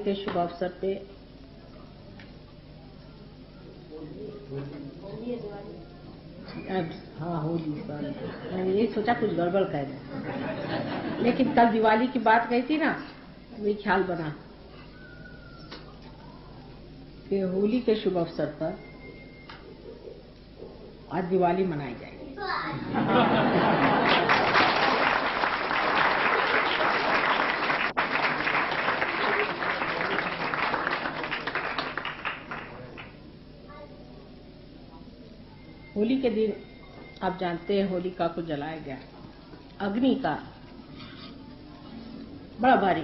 के शुभ अवसर पे हाँ होली, मैंने यही सोचा कुछ गड़बड़ कह दें, लेकिन कल दिवाली की बात कही थी ना, वही ख्याल बना कि होली के शुभ अवसर पर आज दिवाली मनाई जाएगी। होली के दिन आप जानते हैं होलिका को जलाया गया। अग्नि का बड़ा भारी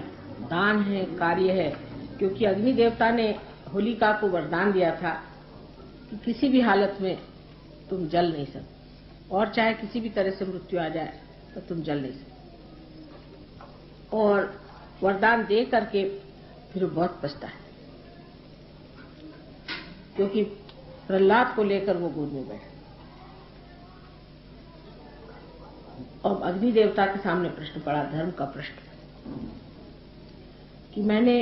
दान है, कार्य है, क्योंकि अग्नि देवता ने होलिका को वरदान दिया था कि किसी भी हालत में तुम जल नहीं सकते, और चाहे किसी भी तरह से मृत्यु आ जाए तो तुम जल नहीं सकते। और वरदान दे करके फिर बहुत पछता है, क्योंकि प्रहलाद को लेकर वो गोद में बैठे। अब अग्नि देवता के सामने प्रश्न पड़ा, धर्म का प्रश्न, कि मैंने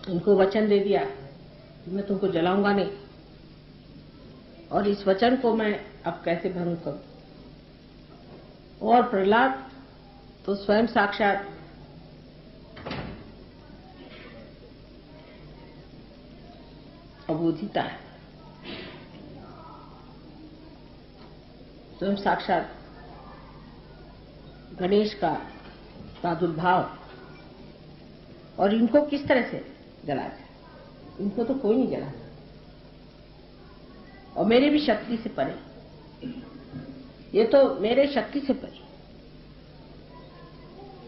उनको वचन दे दिया कि मैं तुमको जलाऊंगा नहीं, और इस वचन को मैं अब कैसे भंग करूं। और प्रहलाद तो स्वयं साक्षात अबोधिता है, स्वयं साक्षात गणेश का प्रादुर्भाव, और इनको किस तरह से जला जाए? इनको तो कोई नहीं जला, और मेरे भी शक्ति से परे, ये तो मेरे शक्ति से परे।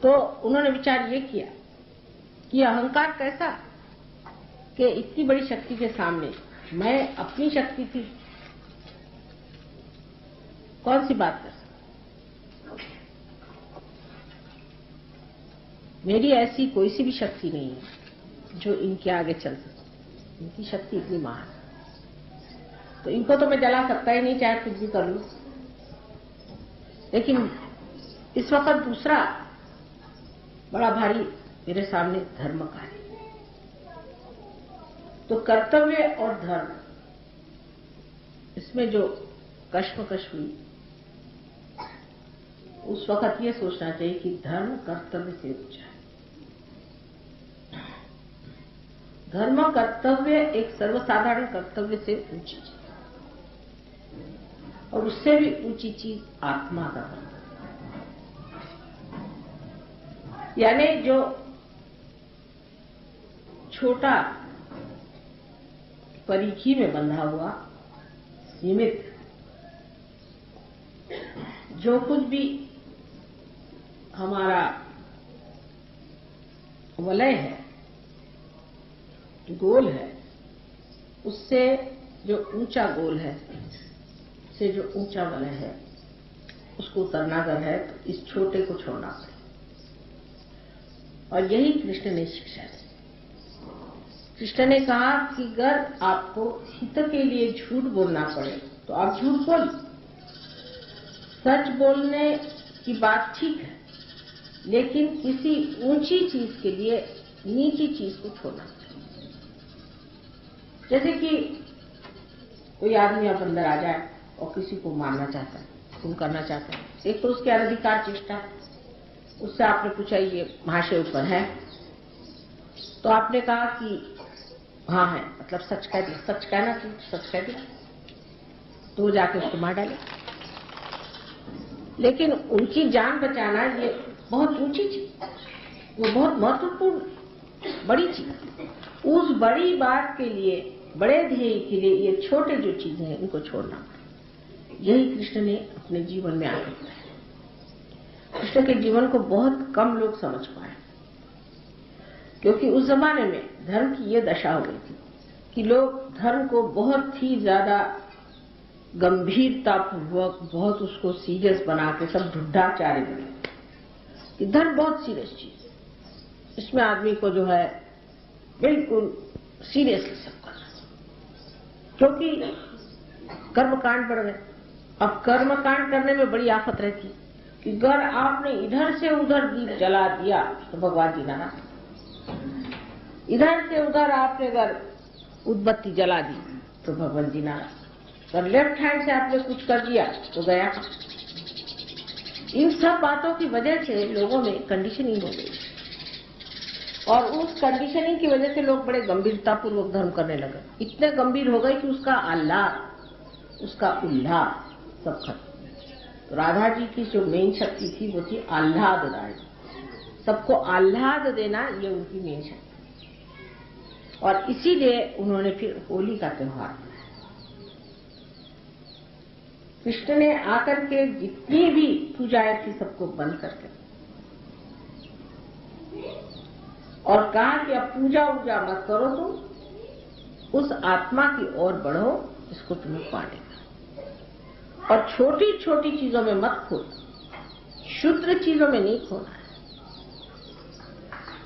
तो उन्होंने विचार ये किया कि अहंकार कैसा कि इतनी बड़ी शक्ति के सामने मैं अपनी शक्ति थी कौन सी बात कर सकता, मेरी ऐसी कोई सी भी शक्ति नहीं है जो इनके आगे चल सके। इनकी शक्ति इतनी महान, तो इनको तो मैं जला सकता ही नहीं, चाहे कुछ भी कर लूं। लेकिन इस वक्त दूसरा बड़ा भारी मेरे सामने धर्म का है। तो कर्तव्य और धर्म, इसमें जो कश्मकश हुई, उस वक्त ये सोचना चाहिए कि धर्म कर्तव्य से ऊंचा है। धर्म कर्तव्य एक सर्वसाधारण कर्तव्य से ऊंची चीज, और उससे भी ऊंची चीज आत्मा का कर्तव्य, यानी जो छोटा परिखी में बंधा हुआ सीमित जो कुछ भी हमारा वलय है, गोल है, उससे जो ऊंचा गोल है, से जो ऊंचा वलय है, उसको उतरना अगर है तो इस छोटे को छोड़ना पड़े। और यही कृष्ण ने शिक्षा दी। कृष्ण ने कहा कि अगर आपको हित के लिए झूठ बोलना पड़े तो आप झूठ बोल, सच बोलने की बात ठीक है, लेकिन किसी ऊंची चीज के लिए नीची चीज को छोड़ना चाहिए। जैसे कि कोई आदमी अब अंदर आ जाए और किसी को मारना चाहता है, खून करना चाहता है, एक तो उसके अनधिकार चेष्टा है, उससे आपने पूछा ये महाशय ऊपर है, तो आपने कहा कि हाँ है, मतलब सच कह दिया, सच कहना चाहिए, सच कह दिया, तो वो जाके उसको मार डाले। लेकिन उनकी जान बचाना ये बहुत ऊंची चीज, वो बहुत महत्वपूर्ण बड़ी चीज। उस बड़ी बात के लिए, बड़े ध्येय के लिए ये छोटे जो चीजें हैं इनको छोड़ना, यही कृष्ण ने अपने जीवन में आगे किया। कृष्ण के जीवन को बहुत कम लोग समझ पाए, क्योंकि उस जमाने में धर्म की ये दशा हो गई थी कि लोग धर्म को बहुत ही ज्यादा गंभीरतापूर्वक, बहुत उसको सीरियस बना के सब ढुढाचार्य बने कि धर्म बहुत सीरियस चीज, इसमें आदमी को जो है बिल्कुल सीरियसली सब करना, क्योंकि कर्मकांड बढ़ गए। अब कर्मकांड करने में बड़ी आफत रहती कि अगर आपने इधर से उधर दीप जला दिया तो भगवान जी नाराज, इधर से उधर आपने अगर उदबत्ती जला दी तो भगवान जी नाराज, और लेफ्ट हैंड से आपने कुछ कर दिया तो गया। इन सब बातों की वजह से लोगों में कंडीशनिंग हो गई, और उस कंडीशनिंग की वजह से लोग बड़े गंभीरतापूर्वक धर्म करने लगे। इतने गंभीर हो गए कि उसका आह्लाद, उसका उल्लास सब खत्म। तो राधा जी की जो मेन शक्ति थी वो थी आह्लाददायी, सबको आह्लाद देना, ये उनकी मेन शक्ति। और इसीलिए उन्होंने फिर होली का त्योहार मनाया। कृष्ण ने आकर के जितनी भी पूजाएं थी सबको बंद करके और कहा कि अब पूजा वूजा मत करो, तुम उस आत्मा की ओर बढ़ो जिसको तुम्हें पाने का, और छोटी छोटी चीजों में मत खोना, क्षुद्र चीजों में नहीं खोना है,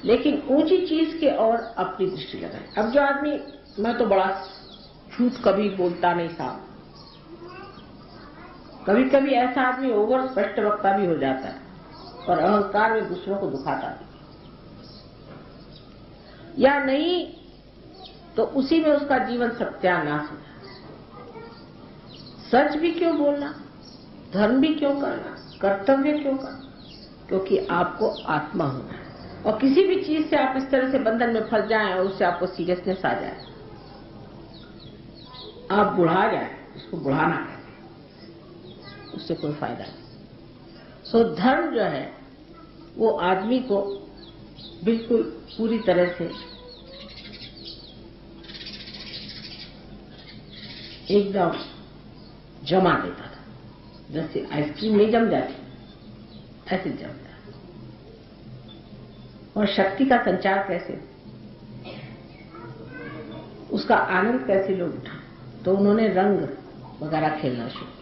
लेकिन ऊंची चीज के ओर अपनी दृष्टि लगाए। अब जो आदमी, मैं तो बड़ा झूठ कभी बोलता नहीं साहब, कभी कभी ऐसा आदमी ओवर स्पष्ट वक्ता भी हो जाता है और अहंकार में दूसरों को दुखाता भी, या नहीं तो उसी में उसका जीवन सत्यानाश हो जाता। सच भी क्यों बोलना, धर्म भी क्यों करना, कर्तव्य क्यों करना, क्योंकि आपको आत्मा होना है। और किसी भी चीज से आप इस तरह से बंधन में फंस जाएं और उससे आपको सीरियसनेस आ जाए, आप बुढ़ा जाए, उसको बुढ़ाना कहते हैं, उससे कोई फायदा नहीं। सो धर्म जो है वो आदमी को बिल्कुल पूरी तरह से एकदम जमा देता था। जैसे आइसक्रीम नहीं जम जाती, ऐसे जम जाता। और शक्ति का संचार कैसे, उसका आनंद कैसे लोग उठा, तो उन्होंने रंग वगैरह खेलना शुरू किया।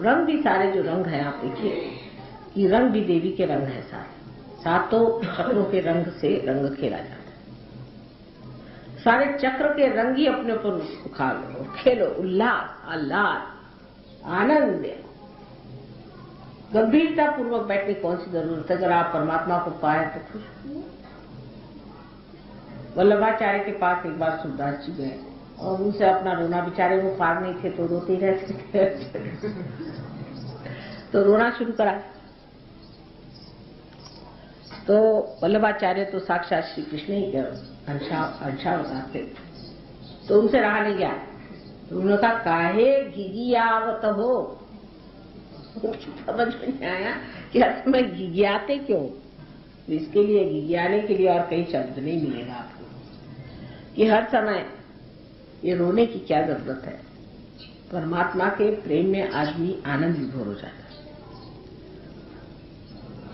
रंग भी सारे जो रंग है आप देखिए कि रंग भी देवी के रंग है, सारे सातों चक्रों के रंग से रंग खेला जाता है। सारे चक्र के रंग ही अपने ऊपर उखाड़ लो, खेलो, उल्लास, आह्लाद, आनंद। गंभीरता पूर्वक बैठने की कौन सी जरूरत है, अगर आप परमात्मा को पाए तो खुश। वल्लभाचार्य के पास एक बार सूरदास जी गए और उनसे अपना रोना, बेचारे वो पार नहीं थे तो रोते ही रहते थे तो रोना शुरू करा। तो वल्लभाचार्य तो साक्षात श्री कृष्ण ही अंशावतार थे, तो उनसे रहा नहीं गया। तो उन्होंने कहा, काहे घिघियावत हो। समझ में नहीं आया कि हर समय घिघियाते क्यों। तो इसके लिए, घिघियाने के लिए और कहीं शब्द नहीं मिलेगा आपको कि हर समय ये रोने की क्या जरूरत है। परमात्मा के प्रेम में आदमी आनंद विभोर हो जाता है।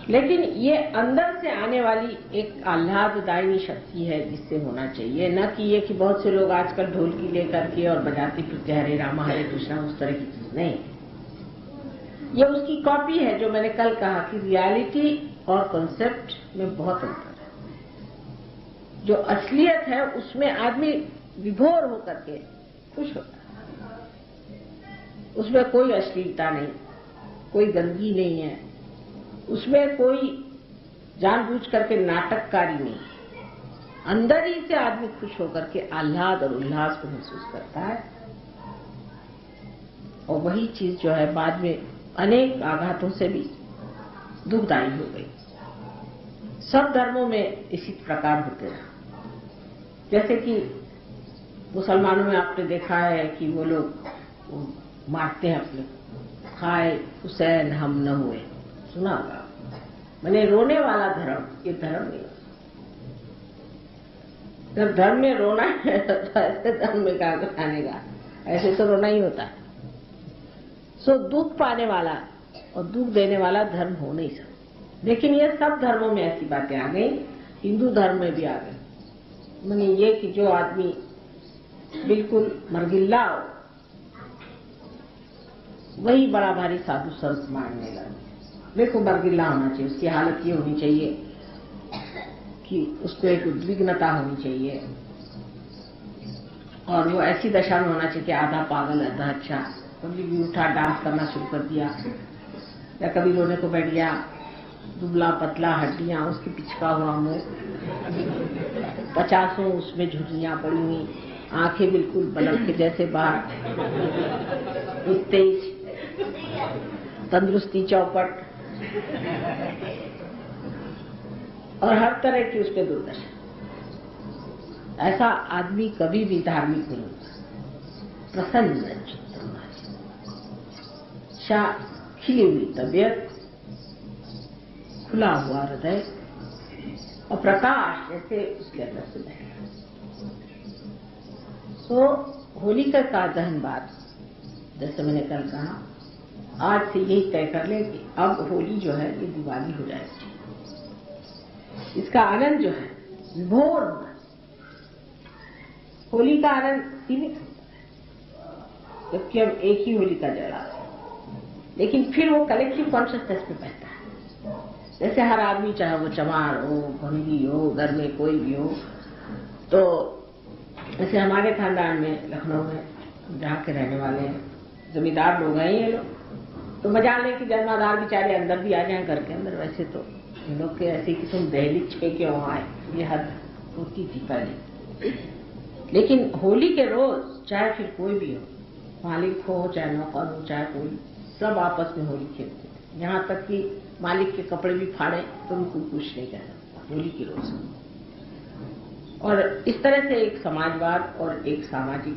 लेकिन ये अंदर से आने वाली एक आह्लाददायिनी शक्ति है जिससे होना चाहिए, न कि ये कि बहुत से लोग आजकल ढोलकी लेकर के और बजाते फिरते हरे रामा हरे कृष्णा, उस तरह की चीज नहीं। ये उसकी कॉपी है। जो मैंने कल कहा कि रियलिटी और कॉन्सेप्ट में बहुत अंतर है। जो असलियत है उसमें आदमी विभोर होकर के खुश होता है, उसमें कोई अश्लीलता नहीं, कोई गंदगी नहीं है, उसमें कोई जानबूझ करके नाटककारी नहीं। अंदर ही से आदमी खुश होकर के आह्लाद और उल्लास को महसूस करता है, और वही चीज जो है बाद में अनेक आघातों से भी दुखदायी हो गई। सब धर्मों में इसी प्रकार होते रहा। जैसे कि मुसलमानों में आपने देखा है कि वो लोग मारते हैं अपने, खाए हुसैन हम न हुए, सुना होगा। मैंने रोने वाला धर्म, ये धर्म नहीं। जब धर्म में रोना है तो ऐसे धर्म में क्या आने का, ऐसे तो रोना ही होता है। सो दुख पाने वाला और दुख देने वाला धर्म हो नहीं सकता। लेकिन ये सब धर्मों में ऐसी बातें आ गई, हिंदू धर्म में भी आ गई। मैंने ये कि जो आदमी बिल्कुल मरगिल्ला हो वही बड़ा भारी साधु संत मानने लगे। देखो मरगिल्ला होना चाहिए, उसकी हालत ये होनी चाहिए कि उसको एक उद्विग्नता होनी चाहिए, और वो ऐसी दशा में होना चाहिए कि आधा पागल आधा अच्छा। कभी भी उठा डांस करना शुरू कर दिया, या कभी रोने को बैठ गया, दुबला पतला हड्डियां, उसकी पिचका हुआ मुंह, 50 उसमें झुर्रियां पड़ी हुई, आंखें बिल्कुल बल्ब के जैसे बाहर, तेज, तंदुरुस्ती चौपट और हर तरह की उसपे दुर्दशा। ऐसा आदमी कभी भी धार्मिक नहीं होता। प्रसन्न चित्त, खिली हुई तबीयत, खुला हुआ हृदय और प्रकाश जैसे उसके अंदर से बहेगा। तो होलिका का दहन बाद, जैसे मैंने कल कहा, आज से यही तय कर ले कि अब होली जो है ये दिवाली हो जाएगी। इसका आनंद जो है विभोर होगा। होली का आनंद सीमित होता है जबकि हम एक ही होली का जलाते हैं, लेकिन फिर वो कलेक्टिव कॉन्शियसनेस में बहता है। जैसे हर आदमी, चाहे वो चमार हो, भंगी हो, घर में कोई भी हो, तो जैसे हमारे खानदान में लखनऊ में जहाँ के रहने वाले हैं, जमींदार लोग हैं ये लोग, तो मजा लें कि जन्मादार बेचारे अंदर भी आ जाएं घर के अंदर। वैसे तो इन लोग के ऐसे कि तुम दहलीज पे क्यों आए, ये हद होती थी पहले। लेकिन होली के रोज चाहे फिर कोई भी हो, मालिक हो चाहे नौकर हो चाहे कोई, सब आपस में होली खेलते थे। यहाँ तक कि मालिक के कपड़े भी फाड़े तो उनको कुछ नहीं कहना, होली के रोज। और इस तरह से एक समाजवाद और एक सामाजिक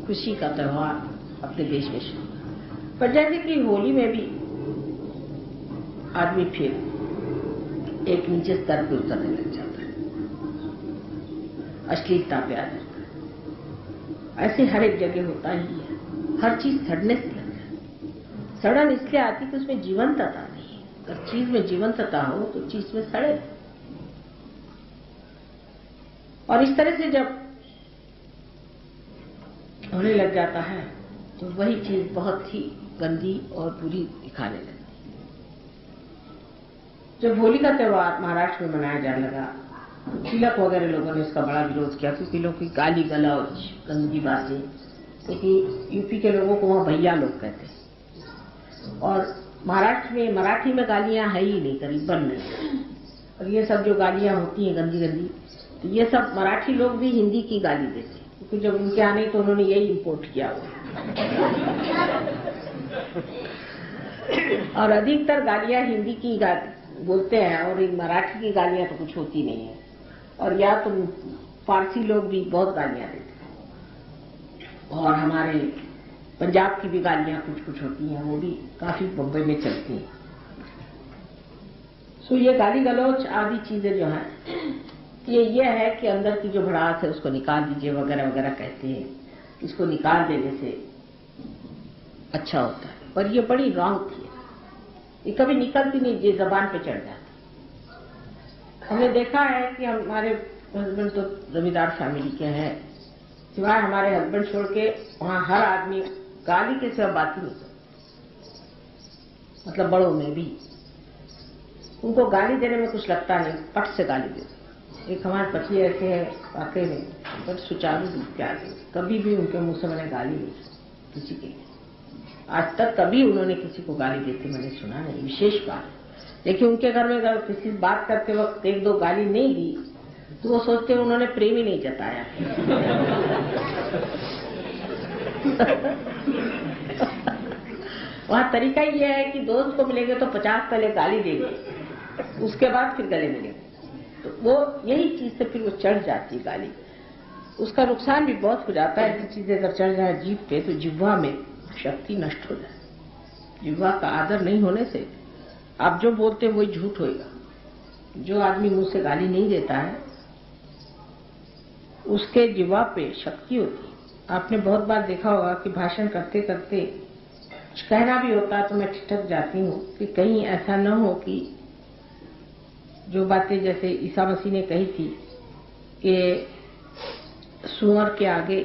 खुशी का त्योहार अपने देश में शुरू। पर जैसे कि होली में भी आदमी फिर एक नीचे स्तर पर उतरने लग जाता है, अश्लीलता पे आ जाता है। ऐसे हर एक जगह होता ही है, हर चीज सड़ने से लग जाती है। सड़न इसलिए आती कि उसमें जीवंतता नहीं है। अगर चीज में जीवंतता हो तो चीज में सड़े। और इस तरह से जब होने लग जाता है तो वही चीज बहुत ही गंदी और बुरी दिखाने लगती है। जब होली का त्योहार महाराष्ट्र में मनाया जाने लगा, तिलक वगैरह लोगों ने इसका बड़ा विरोध किया क्योंकि लोग की गाली गलौज, गंदी बातें, क्योंकि यूपी के लोगों को वहां भैया लोग कहते हैं और महाराष्ट्र में मराठी में गालियां है ही नहीं, करीबन नहीं। और ये सब जो गालियां होती हैं गंदी गंदी, तो ये सब मराठी लोग भी हिंदी की गाली देते हैं, क्योंकि जब उनके आने तो उन्होंने यही इम्पोर्ट किया हुआ। और अधिकतर गालियां हिंदी की बोलते हैं और मराठी की गालियां तो कुछ होती नहीं है। और या तो फारसी लोग भी बहुत गालियां देते हैं और हमारे पंजाब की भी गालियां कुछ कुछ होती हैं, वो भी काफी बम्बई में चलती हैं। सो ये गाली गलौच आदि चीजें जो हैं, ये है कि अंदर की जो भड़ास है उसको निकाल दीजिए वगैरह वगैरह कहते हैं। इसको निकाल देने से अच्छा होता है, पर ये बड़ी रॉन्ग थी। ये कभी निकलती नहीं, ये जबान पे चढ़ जाती। हमने देखा है कि हमारे हस्बैंड तो जमींदार फैमिली के हैं, सिवाय हमारे हस्बैंड छोड़ के वहां हर आदमी गाली के सिवा बात ही नहीं करता। मतलब बड़ों में भी उनको गाली देने में कुछ लगता नहीं, पट से गाली देते। एक हमारे पति ऐसे हैं वाकई में, पर सुचारू रूप के आगे कभी भी उनके मुंह से मैंने गाली नहीं किसी के लिए। आज तक कभी उन्होंने किसी को गाली देते मैंने सुना नहीं, विशेष बात। लेकिन उनके घर में अगर किसी बात करते वक्त एक दो गाली नहीं दी तो वो सोचते उन्होंने प्रेम ही नहीं जताया। वहां तरीका ये है कि दोस्त को मिलेंगे तो 50 पहले गाली देंगे, उसके बाद फिर गले मिलेंगे। तो वो यही चीज से फिर वो चढ़ जाती है गाली। उसका नुकसान भी बहुत हो जाता है। ऐसी चीजें अगर चढ़ जाए जीभ पे तो जिह्वा में शक्ति नष्ट हो जाए। जिह्वा का आदर नहीं होने से आप जो बोलते हैं वही झूठ होएगा। जो आदमी मुंह से गाली नहीं देता है उसके जिह्वा पे शक्ति होती है। आपने बहुत बार देखा होगा कि भाषण करते करते कुछ कहना भी होता है तो मैं ठिठक जाती हूँ कि कहीं ऐसा न हो कि जो बातें जैसे ईसा मसीह ने कही थी कि सुअर के आगे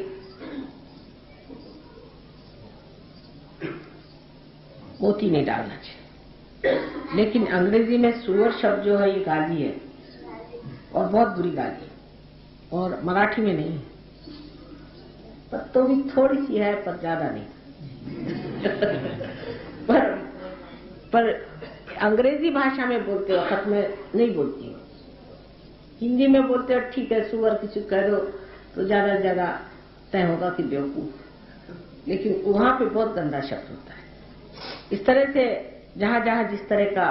मोती नहीं डालना चाहिए। लेकिन अंग्रेजी में सुअर शब्द जो है ये गाली है और बहुत बुरी गाली है, और मराठी में नहीं है, पर तो भी थोड़ी सी है, पर ज्यादा नहीं। पर अंग्रेजी भाषा में बोलते वक्त मैं नहीं बोलती हूँ। हिंदी में बोलते हो ठीक है, सुअर किसी कह दो तो ज्यादा से ज्यादा तय होगा कि बेवकूफ, लेकिन वहां पे बहुत गंदा शब्द होता है। इस तरह से जहां जहां जिस तरह का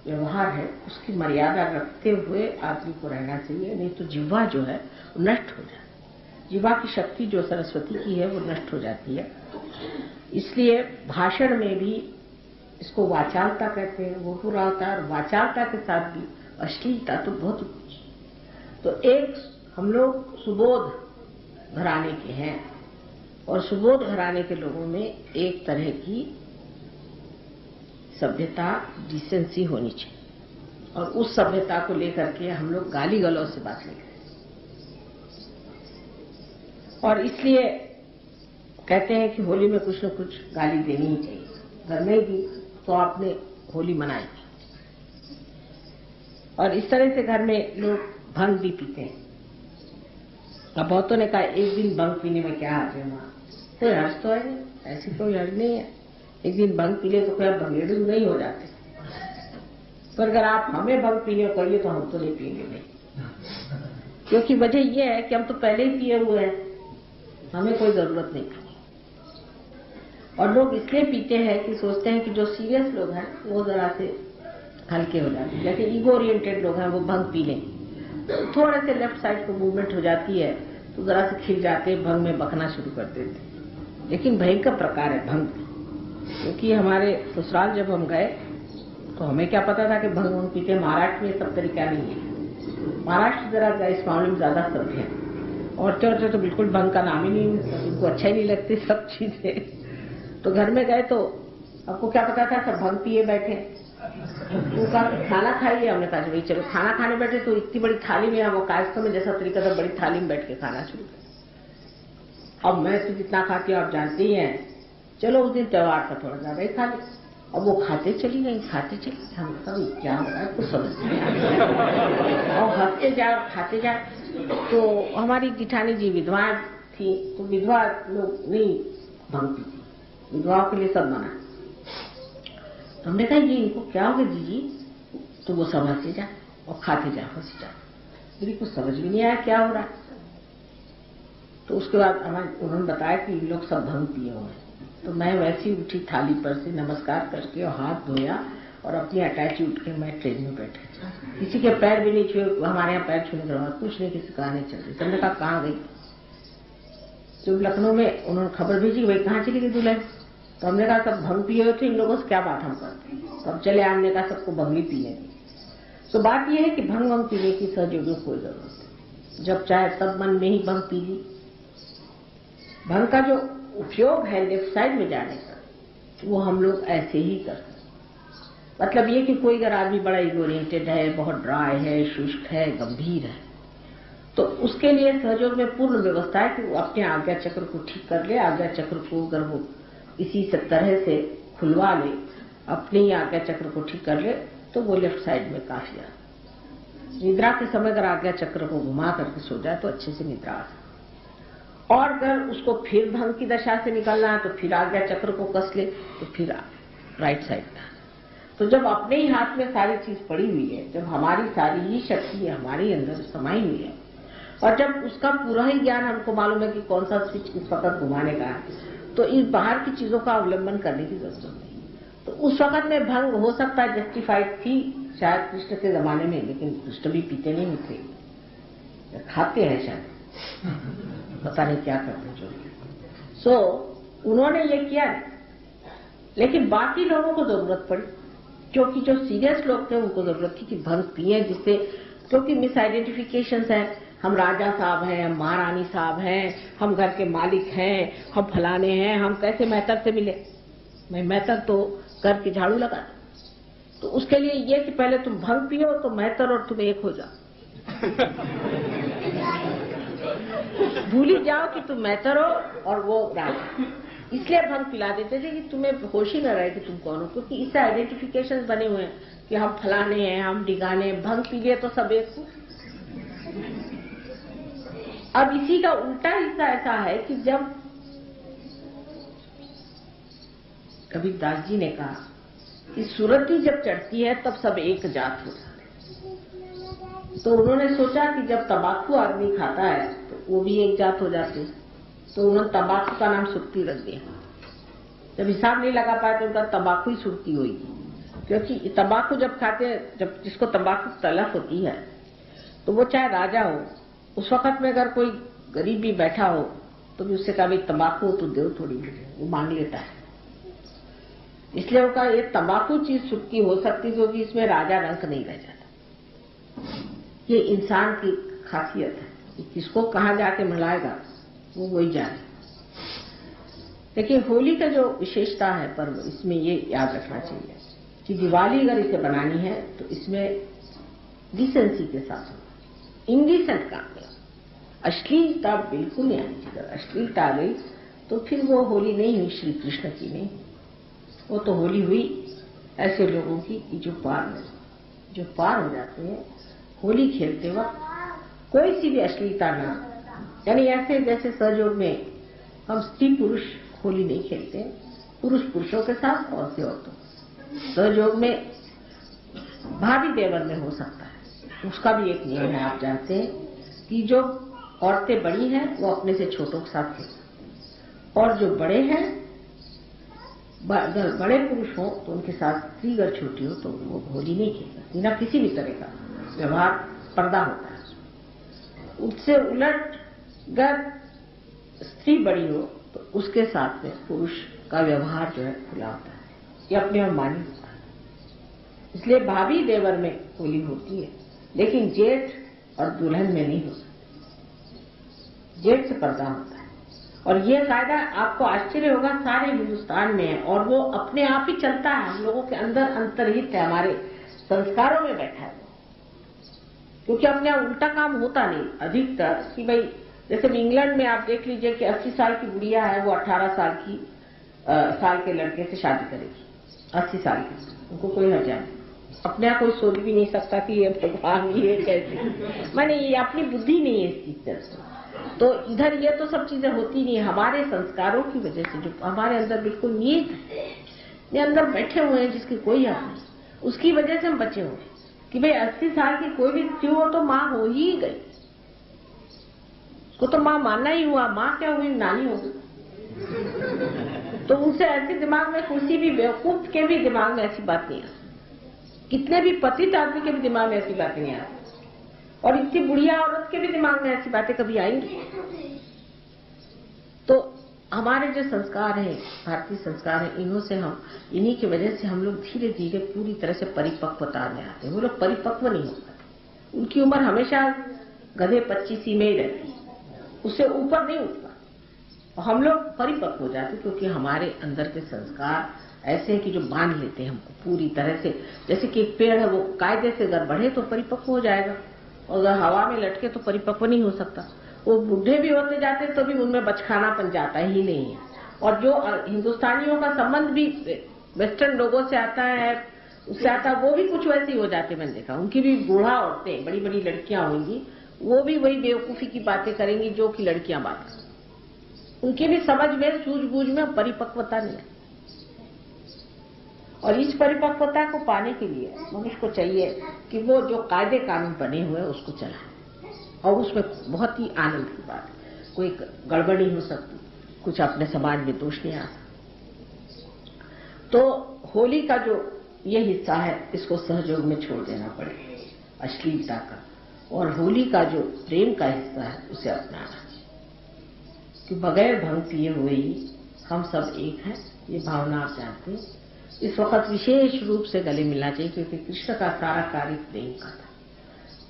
व्यवहार है उसकी मर्यादा रखते हुए आदमी को रहना चाहिए, नहीं तो जिह्वा जो है वो नष्ट हो जाती है। जिह्वा की शक्ति जो सरस्वती की है वो नष्ट हो जाती है। इसलिए भाषण में भी इसको वाचालता कहते हैं, वो पूरा होता है। और वाचालता के साथ भी अश्लीलता तो बहुत होती है। तो एक हम लोग सुबोध घराने के हैं और सुबोध घराने के लोगों में एक तरह की सभ्यता, डिसेंसी होनी चाहिए और उस सभ्यता को लेकर के हम लोग गाली गलौज से बात नहीं करें। और इसलिए कहते हैं कि होली में कुछ न कुछ गाली देनी ही चाहिए। घर में भी तो आपने होली मनाई और इस तरह से घर में लोग भंग भी पीते हैं। अब बहुतों ने कहा एक दिन भंग पीने में क्या हर्ज है, मां कोई हर्ज तो है नहीं, ऐसी कोई हर्ज नहीं है। एक दिन भंग पी ले तो क्या भंगेड़ू नहीं हो जाते। पर अगर आप हमें भंग पीने को कहिए तो हम तो नहीं पिएंगे नहीं, क्योंकि वजह यह है कि हम तो पहले ही पिए हुए हैं, हमें कोई जरूरत नहीं। और लोग इसलिए पीते हैं कि सोचते हैं कि जो सीरियस लोग हैं वो जरा से हल्के हो जाते हैं। जैसे ईगो ओरिएंटेड लोग हैं वो भंग पी लें तो थोड़े से लेफ्ट साइड को मूवमेंट हो जाती है तो जरा से खिल जाते, भंग में बकना शुरू कर देते। लेकिन भयंकर प्रकार है भंग, क्योंकि हमारे ससुराल जब हम गए तो हमें क्या पता था कि भंग वंग पीते। महाराष्ट्र में सब तरीका नहीं है। महाराष्ट्र जरा इस मामले में ज्यादा सभ्य है। औरतें तो बिल्कुल भंग का नाम ही नहीं, उनको अच्छा ही नहीं लगती सब चीजें। तो घर में गए तो आपको क्या पता था, सब भंग पिए बैठे। वो कहा खाना खाइए, हमने कहा भाई चलो खाना खाने बैठे तो इतनी बड़ी थाली में, वो कायस्थ में जैसा तरीका था बड़ी थाली में बैठ के खाना शुरू किया। अब मैं तो जितना खाती हूँ आप जानते ही हैं, चलो उस दिन त्योहार का थोड़ा ज्यादा ही खा ले। अब वो खाते चली गई, हम सब क्या हो रहा है कुछ समझ नहीं आ रहा। और हंसते जाओ खाते जाओ। तो हमारी जिठानी जी विधवा थी, तो विधवा लोग नहीं भंग पीती, विधवाओं के लिए सब मना। तो हमने कहा जी इनको क्या हो गया जी? तो वो सब हंसे जा और खाते जा, हंसे जा। मेरी कुछ समझ भी नहीं आया क्या हो रहा है। तो उसके बाद उन्होंने बताया कि लोग सब भंग पिए हुए हैं। तो मैं वैसी उठी थाली पर से, नमस्कार करके और हाथ धोया और अपनी अटैची उठ के मैं ट्रेन में बैठे। किसी के पैर भी नहीं छुए, हमारे यहाँ पैर छूने के बाद कुछ नहीं, किसी कहा नहीं चल रही। हमने कहा कहाँ गई? तो लखनऊ में उन्होंने खबर भेजी भाई कहाँ चली गई दुल्हन। तो हमने कहा सब भंग पिए हुए थे, इन लोगों से क्या बात हम करते। तब चले हमने कहा सबको भंग ही पीने दी। तो बात यह है कि भंग वंग पीने की सहयोगी कोई जरूरत नहीं, जब चाहे तब मन में ही भंग पी ली। भंग का जो उपयोग है लेफ्ट साइड में जाने का, वो हम लोग ऐसे ही करते हैं। मतलब ये कि कोई अगर आदमी बड़ा ओरिएंटेड है, बहुत ड्राई है, शुष्क है, गंभीर है, तो उसके लिए सहयोग में पूर्ण व्यवस्था है कि वो अपने आज्ञा चक्र को ठीक कर ले। आज्ञा चक्र को अगर वो इसी तरह से खुलवा ले, अपने ही आज्ञा चक्र को ठीक कर ले, तो वो लेफ्ट साइड में काफी है। निद्रा के समय अगर आज्ञा चक्र को घुमा करके सो जाए तो अच्छे से निद्रा आ जाए। और अगर उसको फिर भंग की दशा से निकलना है तो फिर आज्ञा चक्र को कस ले तो फिर राइट साइड में। तो जब अपने ही हाथ में सारी चीज पड़ी हुई है, जब हमारी सारी ही शक्ति हमारे अंदर समाई हुई है और जब उसका पूरा ही ज्ञान हमको मालूम है कि कौन सा स्विच किस वक्त घुमाने का है, तो इस बाहर की चीजों का अवलंबन करने की जरूरत नहीं। तो उस वक्त में भंग हो सकता है जस्टिफाइड थी शायद कृष्ण के जमाने में, लेकिन कृष्ण भी पीते नहीं थे, खाते हैं शायद, पता नहीं क्या करते जो। सो उन्होंने ये किया, लेकिन बाकी लोगों को जरूरत पड़ी, क्योंकि जो सीरियस लोग थे उनको जरूरत थी कि भंग पिए, जिससे क्योंकि मिस आइडेंटिफिकेशन है, हम राजा साहब हैं, हम महारानी साहब हैं, हम घर के मालिक हैं, हम फलाने हैं, हम कैसे मेहतर से मिले। मैं मेहतर तो घर की झाड़ू लगा दूं। तो उसके लिए ये कि पहले तुम भंग पियो तो मेहतर और तुम एक हो जाओ। भूल ही जाओ कि तुम मेहतर हो और वो राजा। इसलिए भंग पिला देते थे कि तुम्हें होश ही न रहे कि तुम कौन हो, क्योंकि इससे आइडेंटिफिकेशन बने हुए हैं कि हम फलाने हैं, हम डिगाने। भंग पी लिए तो सब एक हो। अब इसी का उल्टा हिस्सा ऐसा है कि जब कबीरदास जी ने कहा कि सुरती जब चढ़ती है तब सब एक जात हो जाते हैं। तो उन्होंने सोचा कि जब तंबाकू आदमी खाता है तो वो भी एक जात हो जाती है, तो उन्होंने तंबाकू का नाम सुर्ती रख दिया। जब हिसाब नहीं लगा पाए तो उनका तंबाकू ही सुर्ती हुई, क्योंकि तंबाकू जब खाते हैं, जब जिसको तंबाकू तलफ होती है तो वो चाहे राजा हो, उस वक्त में अगर कोई गरीब भी बैठा हो तो भी उससे कहा भाई तंबाकू तो दो थोड़ी, वो मांग लेता है। इसलिए वो कहा ये तंबाकू चीज सुर्ती हो सकती क्योंकि इसमें राजा रंक नहीं रह जाता। ये इंसान की खासियत है कि किसको कहाँ जाके मिलाएगा वो वही जाने। लेकिन होली का जो विशेषता है पर्व, इसमें ये याद रखना चाहिए कि दिवाली अगर इसे बनानी है तो इसमें डिसेंसी के साथ होगा, इंडिसेंट काम में। अश्लीलता बिल्कुल नहीं आनी चाहिए। अश्लीलता आ गई तो फिर वो होली नहीं हुई श्री कृष्ण की, नहीं, वो तो होली हुई ऐसे लोगों की कि जो पार हो जाते हैं होली खेलते वक्त कोई सी भी अश्लीलता ना, यानी ऐसे जैसे सहयोग में हम स्त्री पुरुष होली नहीं खेलते, पुरुष पुरुषों के साथ, औरतें औरतों। सहयोग में भाभी देवर में हो सकता है, उसका भी एक नियम है। आप जानते हैं कि जो औरतें बड़ी हैं वो अपने से छोटों के साथ खेलती, और जो बड़े हैं, अगर बड़े पुरुष हो तो उनके साथ स्त्री अगर छोटी हो तो वो होली नहीं खेल सकती, ना किसी भी तरह का व्यवहार, पर्दा होता है। उससे उलट अगर स्त्री बड़ी हो तो उसके साथ में पुरुष का व्यवहार जो है खुला होता है, ये अपने आप मानी होता है। इसलिए भाभी देवर में होली होती है, लेकिन जेठ और दुल्हन में नहीं हो सकती। जेठ से पर्दा होता है, और ये कायदा आपको आश्चर्य होगा सारे हिंदुस्तान में है, और वो अपने आप ही चलता है, हम लोगों के अंदर अंतर्हित है, हमारे संस्कारों में बैठा है। क्योंकि अपने यहाँ उल्टा काम होता नहीं अधिकतर, कि भाई जैसे इंग्लैंड में आप देख लीजिए कि 80 साल की बुढ़िया है वो 18 साल के लड़के से शादी करेगी, 80 साल की, उनको कोई हर्जा नहीं। अपने यहाँ कोई सोच भी नहीं सकता कि ये भगवान ये कैसे, माने ये अपनी बुद्धि नहीं है इस चीज से। तो इधर ये तो सब चीजें होती नहीं है, हमारे संस्कारों की वजह से जो हमारे अंदर बिल्कुल नीत है, ये अंदर बैठे हुए हैं जिसकी कोई हक नहीं, उसकी वजह से हम बचे हुए हैं कि भाई 80 साल की कोई भी स्त्री हो तो माँ हो ही गई, उसको तो माँ मानना ही हुआ, माँ क्या हुई, नानी हो गई। तो उनसे ऐसे दिमाग में किसी भी बेवकूफ के भी दिमाग में ऐसी बात नहीं आती, कितने भी पतित आदमी के भी दिमाग में ऐसी बातें नहीं आती, और इतनी बुढ़िया औरत के भी दिमाग में ऐसी बातें कभी आएंगी। तो हमारे जो संस्कार हैं, भारतीय संस्कार हैं, इन्हीं की वजह से हम लोग धीरे धीरे पूरी तरह से परिपक्वता में आते हैं। वो लोग परिपक्व नहीं हो पाते, उनकी उम्र हमेशा गधे 25 में ही रहती है, उससे ऊपर नहीं उठता। हम लोग परिपक्व हो जाते क्योंकि हमारे अंदर के संस्कार ऐसे हैं कि जो बांध लेते हैं हमको पूरी तरह से। जैसे कि एक पेड़ है, वो कायदे से अगर बढ़े तो परिपक्व हो जाएगा, और अगर हवा में लटके तो परिपक्व नहीं हो सकता। वो बूढ़े भी होते जाते तो भी उनमें बचकानापन जाता ही नहीं है। और जो हिंदुस्तानियों का संबंध भी वेस्टर्न लोगों से आता है, उससे आता है, वो भी कुछ वैसे ही हो जाते। मैंने देखा उनकी भी बूढ़ा औरतें, बड़ी बड़ी लड़कियां होंगी, वो भी वही बेवकूफी की बातें करेंगी जो कि लड़कियां बात करें। उनकी भी समझ में, सूझबूझ में परिपक्वता नहीं है। और इस परिपक्वता को पाने के लिए मनुष्य को चाहिए कि वो जो कायदे कानून बने हुए हैं उसको चलाए, और उसमें बहुत ही आनंद की बात है, कोई गड़बड़ नहीं हो सकती, कुछ अपने समाज में दोष नहीं आता। तो होली का जो ये हिस्सा है इसको सहयोग में छोड़ देना पड़ेगा, अश्लीलता का, और होली का जो प्रेम का हिस्सा है उसे अपनाना चाहिए कि बगैर भंग पिए हुए ही हम सब एक हैं, ये भावना आप जानते हैं। इस वक्त विशेष रूप से गले मिलना चाहिए क्योंकि कृष्ण का सारा कार्य प्रेम का था,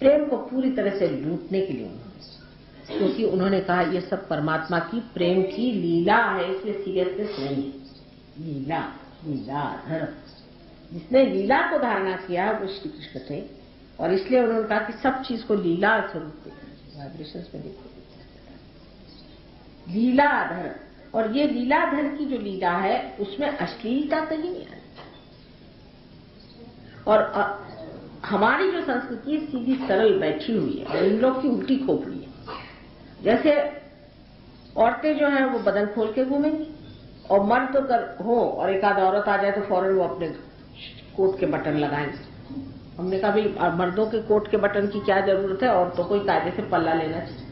प्रेम को पूरी तरह से लूटने के लिए उन्होंने, क्योंकि उन्होंने कहा ये सब परमात्मा की प्रेम की लीला है, इसलिए सीरियसनेस नहीं है। लीला, लीलाधर, जिसने लीला को धारणा किया वो श्री कृष्ण थे, और इसलिए उन्होंने कहा कि सब चीज को लीला स्वरूप वाइब्रेशंस में देखो, लीलाधर। और ये लीलाधर की जो लीला है उसमें अश्लीलता कहीं नहीं है। और हमारी जो संस्कृति सीधी सरल बैठी हुई है, और इन लोग की उल्टी खोपड़ी है। जैसे औरतें जो हैं वो बदन खोल के घूमेंगी, और मर्द तो हो और एक आध औरत आ जाए तो फौरन वो अपने कोट के बटन लगाएंगे, हमने कहा भाई मर्दों के कोट के बटन की क्या जरूरत है, औरतों को ही कायदे से पल्ला लेना चाहिए।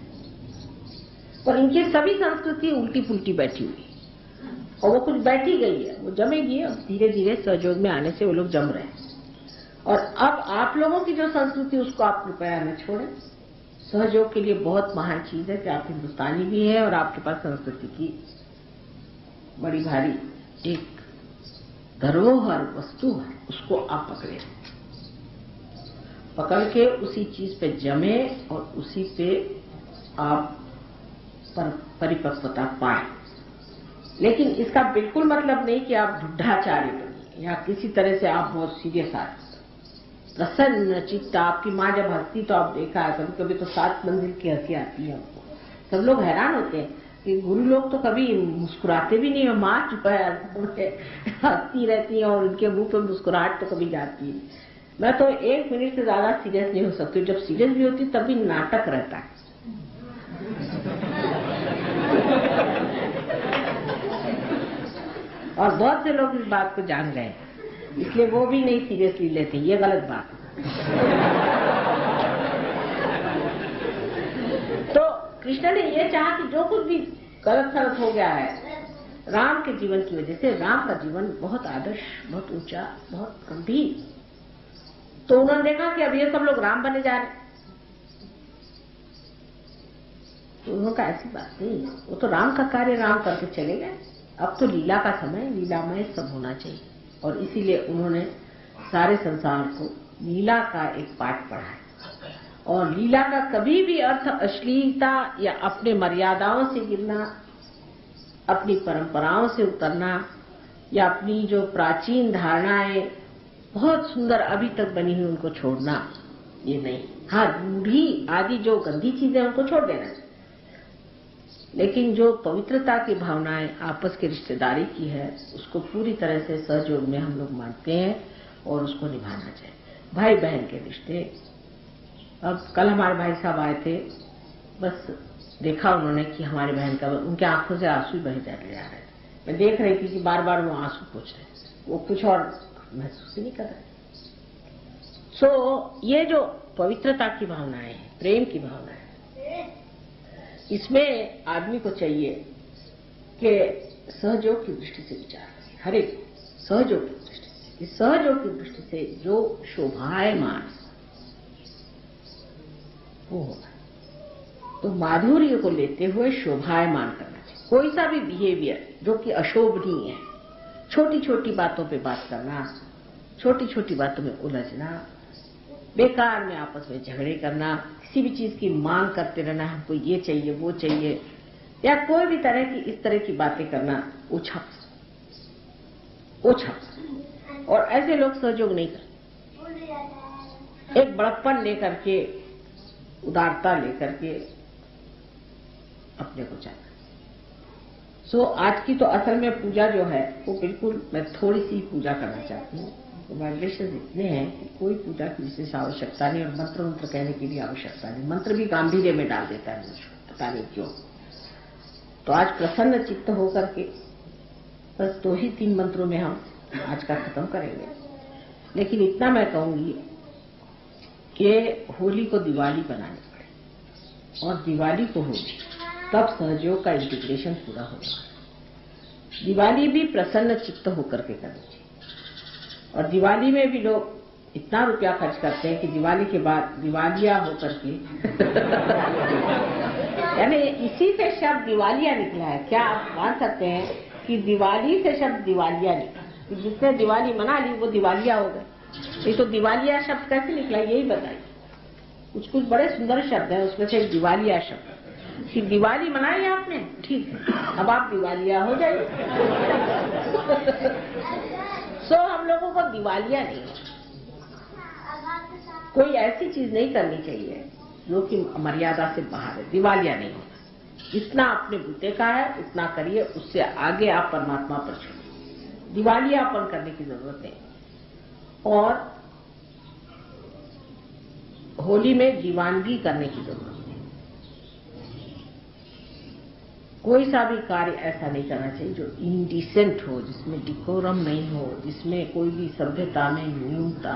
पर इनकी सभी संस्कृति उल्टी पुल्टी बैठी हुई और वो कुछ बैठी गई है, वो जमेगी और धीरे धीरे सहयोग में आने से वो लोग जम रहे हैं। और अब आप लोगों की जो संस्कृति उसको आप कृपया न छोड़ें। सहयोग के लिए बहुत महान चीज है कि आप हिंदुस्तानी भी हैं और आपके पास संस्कृति की बड़ी भारी एक धरोहर वस्तु है, उसको आप पकड़ के उसी चीज पे जमे और उसी पे आप परिपक्वता पाए। लेकिन इसका बिल्कुल मतलब नहीं कि आप ढुढाचार्य बनिए या किसी तरह से आप बहुत सीरियस आ प्रसन्न चित्त। आपकी माँ जब हंसती तो आप देखा है कभी कभी तो 7 मंजिल की हंसी आती है हमको। सब लोग हैरान होते हैं कि गुरु लोग तो कभी मुस्कुराते भी नहीं है, माँ चुप है हंसती रहती है और उनके मुंह पे मुस्कुराहट तो कभी जाती है। मैं तो 1 मिनट से ज्यादा सीरियस नहीं हो सकती, जब सीरियस भी होती तब भी नाटक रहता है। और बहुत से लोग इस बात को जान गए, इसलिए वो भी नहीं सीरियसली लेते, ये गलत बात है। तो कृष्ण ने ये चाहा कि जो कुछ भी गलत सलत हो गया है राम के जीवन की वजह से, राम का जीवन बहुत आदर्श, बहुत ऊंचा, बहुत गंभीर। तो उन्होंने देखा कि अब ये सब लोग राम बने जा रहे हैं। तो उन्होंने कहा ऐसी बात नहीं है, वो तो राम का कार्य राम करके चले गए, अब तो लीला का समय, लीलामय सब होना चाहिए। और इसीलिए उन्होंने सारे संसार को लीला का एक पाठ पढ़ाया। और लीला का कभी भी अर्थ अश्लीलता या अपने मर्यादाओं से गिरना, अपनी परंपराओं से उतरना या अपनी जो प्राचीन धारणाएं बहुत सुंदर अभी तक बनी हुई उनको छोड़ना, ये नहीं। हाँ, रूढ़ी आदि जो गंदी चीजें उनको छोड़ देना चाहिए, लेकिन जो पवित्रता की भावनाएं आपस की रिश्तेदारी की है उसको पूरी तरह से सहयोग में हम लोग मानते हैं और उसको निभाना चाहिए। भाई बहन के रिश्ते, अब कल हमारे भाई साहब आए थे, बस देखा उन्होंने कि हमारी बहन का, उनके आंखों से आंसू बह जा रहे थे। मैं देख रही थी कि बार बार वो आंसू पोंछ रहे, वो कुछ और महसूस ही नहीं कर रहे। ये जो पवित्रता की भावनाएं हैं, प्रेम की भावनाएं, इसमें आदमी को चाहिए कि सहयोग की दृष्टि से विचार करें, हर एक सहयोग की दृष्टि से। इस सहयोग की दृष्टि से जो शोभायमान वो होगा, तो माधुर्य को लेते हुए शोभायमान करना चाहिए। कोई सा भी बिहेवियर जो कि अशोभनीय है, छोटी छोटी बातों पे बात करना, छोटी छोटी बातों में उलझना, बेकार में आपस में झगड़े करना, किसी भी चीज की मांग करते रहना, हमको ये चाहिए वो चाहिए, या कोई भी तरह की इस तरह की बातें करना, ओछा। और ऐसे लोग सहयोग नहीं करते। एक बड़प्पन लेकर के, उदारता लेकर के अपने को चाहता। आज की तो असल में पूजा जो है वो बिल्कुल मैं थोड़ी सी पूजा करना चाहती हूँ। तो वाइब्रेशन इतने हैं कि कोई पूजा की विशेष आवश्यकता नहीं, और मंत्र कहने की भी आवश्यकता नहीं। मंत्र भी गांधीर्य में डाल देता है मुझको, पता नहीं क्यों। तो आज प्रसन्न चित्त होकर के बस 2 ही 3 मंत्रों में हम आज का खत्म करेंगे। लेकिन इतना मैं कहूंगी कि होली को दिवाली बनानी पड़े, और दिवाली को होली, तब सहयोग का इंटीग्रेशन पूरा होगा। दिवाली भी प्रसन्न चित्त होकर के करनी चाहिए। और दिवाली में भी लोग इतना रुपया खर्च करते हैं कि दिवाली के बाद दिवालिया होकर के यानी इसी से शब्द दिवालिया निकला है। क्या आप मान सकते हैं कि दिवाली से शब्द दिवालिया निकला, कि जिसने दिवाली मना ली वो दिवालिया हो गए। ये तो दिवालिया शब्द कैसे निकला यही बताइए। कुछ बड़े सुंदर शब्द हैं, उसमें से एक दिवालिया शब्द, कि दिवाली मनाई आपने, ठीक है, अब आप दिवालिया हो जाइए। हम लोगों को दिवालिया नहीं, कोई ऐसी चीज नहीं करनी चाहिए जो कि मर्यादा से बाहर है। दिवालिया नहीं होना, जितना अपने बूते का है उतना करिए, उससे आगे आप परमात्मा पर छोड़िए। दिवालियापन करने की जरूरत नहीं। और होली में दीवानगी करने की जरूरत नहीं। कोई सा भी कार्य ऐसा नहीं करना चाहिए जो इंडिसेंट हो, जिसमें डिकोरम नहीं हो, जिसमें कोई भी सभ्यता में न्यूनता,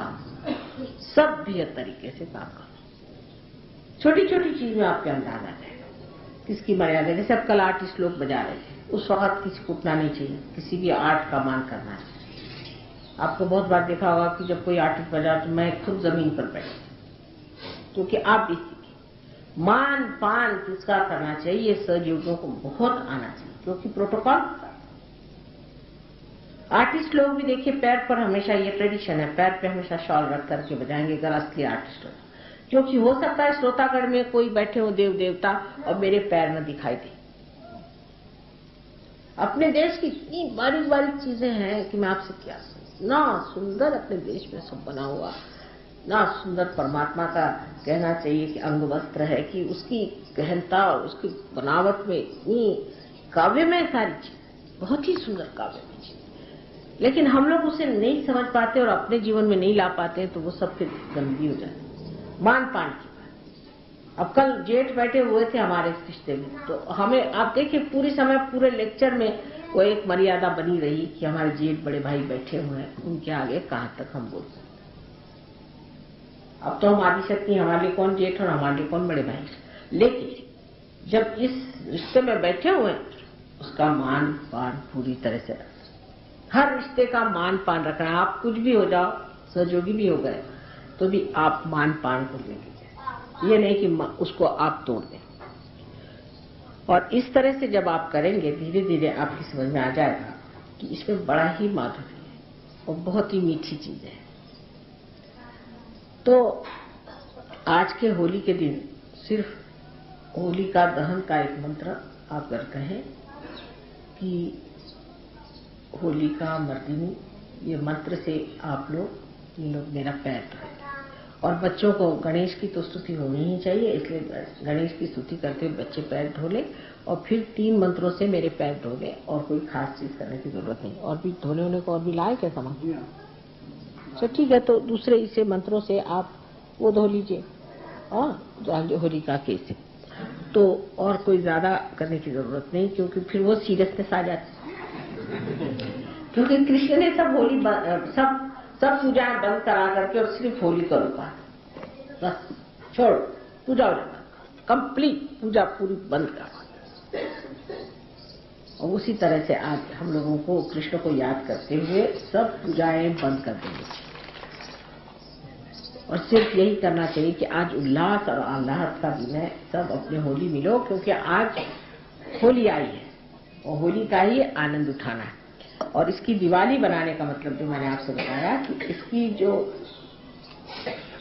सभ्य तरीके से काम करो। छोटी छोटी चीज में आपके अंदाज आ जाएगा किसकी मर्यादा। जैसे अब कल आर्टिस्ट लोग बजा रहे थे, उस वक्त किसी को उठना नहीं चाहिए, किसी भी आर्ट का मान करना चाहिए। आपको बहुत बार देखा होगा कि जब कोई आर्टिस्ट बजा तो मैं खुद जमीन पर बैठी, क्योंकि आप भी मान पान किसका करना चाहिए, सहयोगियों को बहुत आना चाहिए, क्योंकि प्रोटोकॉल। आर्टिस्ट लोग भी देखिए पैर पर हमेशा, ये ट्रेडिशन है, पैर पे हमेशा शॉल रख करके बजाएंगे अगर असली आर्टिस्ट हो, क्योंकि हो सकता है श्रोतागण में कोई बैठे हो देव देवता और मेरे पैर न दिखाई दे। अपने देश की इतनी बारीक बारीक चीजें हैं कि मैं आपसे क्या ना सुंदर अपने देश में सब बना हुआ, ना सुंदर परमात्मा का कहना चाहिए कि अंग वस्त्र है, कि उसकी गहनता, उसकी बनावट में इतनी काव्य में सारी चीज, बहुत ही सुंदर काव्य में चीज, लेकिन हम लोग उसे नहीं समझ पाते और अपने जीवन में नहीं ला पाते, तो वो सब फिर गंदगी हो जाती है। मान पान की बात, अब कल जेठ बैठे हुए थे हमारे रिश्ते में, तो हमें आप देखिए पूरी समय पूरे लेक्चर में वो एक मर्यादा बनी रही कि हमारे जेठ बड़े भाई बैठे हुए हैं, उनके आगे कहाँ तक हम बोल सकते। अब तो हम आदिशक्ति, हमारे लिए कौन जेठ और हमारे लिए कौन बड़े भाई, लेकिन जब इस रिश्ते में बैठे हुए उसका मान पान पूरी तरह से रखना। हर रिश्ते का मान पान रखना। आप कुछ भी हो जाओ, सहयोगी भी हो गए, तो भी आप मान पान को लेके, ये नहीं कि उसको आप तोड़ दें। और इस तरह से जब आप करेंगे, धीरे धीरे आपकी समझ में आ जाएगा कि इसमें बड़ा ही माधुर्य है और बहुत ही मीठी चीज है। तो आज के होली के दिन सिर्फ होलिका दहन का एक मंत्र आप अगर कहें कि होलिका मर्दिनी, ये मंत्र से आप लोग ये लोग मेरा पैर धोए। और बच्चों को गणेश की तो स्तुति होनी ही चाहिए, इसलिए गणेश की स्तुति करते हुए बच्चे पैर धो ले और फिर 3 मंत्रों से मेरे पैर धो ले, और कोई खास चीज करने की जरूरत नहीं। और भी धोने होने को और भी लाए क्या सामान? तो ठीक है, तो दूसरे इसे मंत्रों से आप वो धो लीजिए, और होलिका के से तो और कोई ज्यादा करने की जरूरत नहीं, क्योंकि फिर वो सीरियसनेस आ जाती है। क्योंकि कृष्ण ने सब होली सब पूजाएं बंद करा करके और सिर्फ होली का रूपा, बस छोड़ पूजा कंप्लीट, पूजा पूरी बंद करा। और उसी तरह से आज हम लोगों को कृष्ण को याद करते हुए सब पूजाएं बंद कर देंगे, और सिर्फ यही करना चाहिए कि आज उल्लास और आह्लाद का दिन है, सब अपने होली मिलो, क्योंकि आज होली आई है और होली का ही आनंद उठाना है। और इसकी दिवाली बनाने का मतलब जो मैंने आपसे बताया कि इसकी जो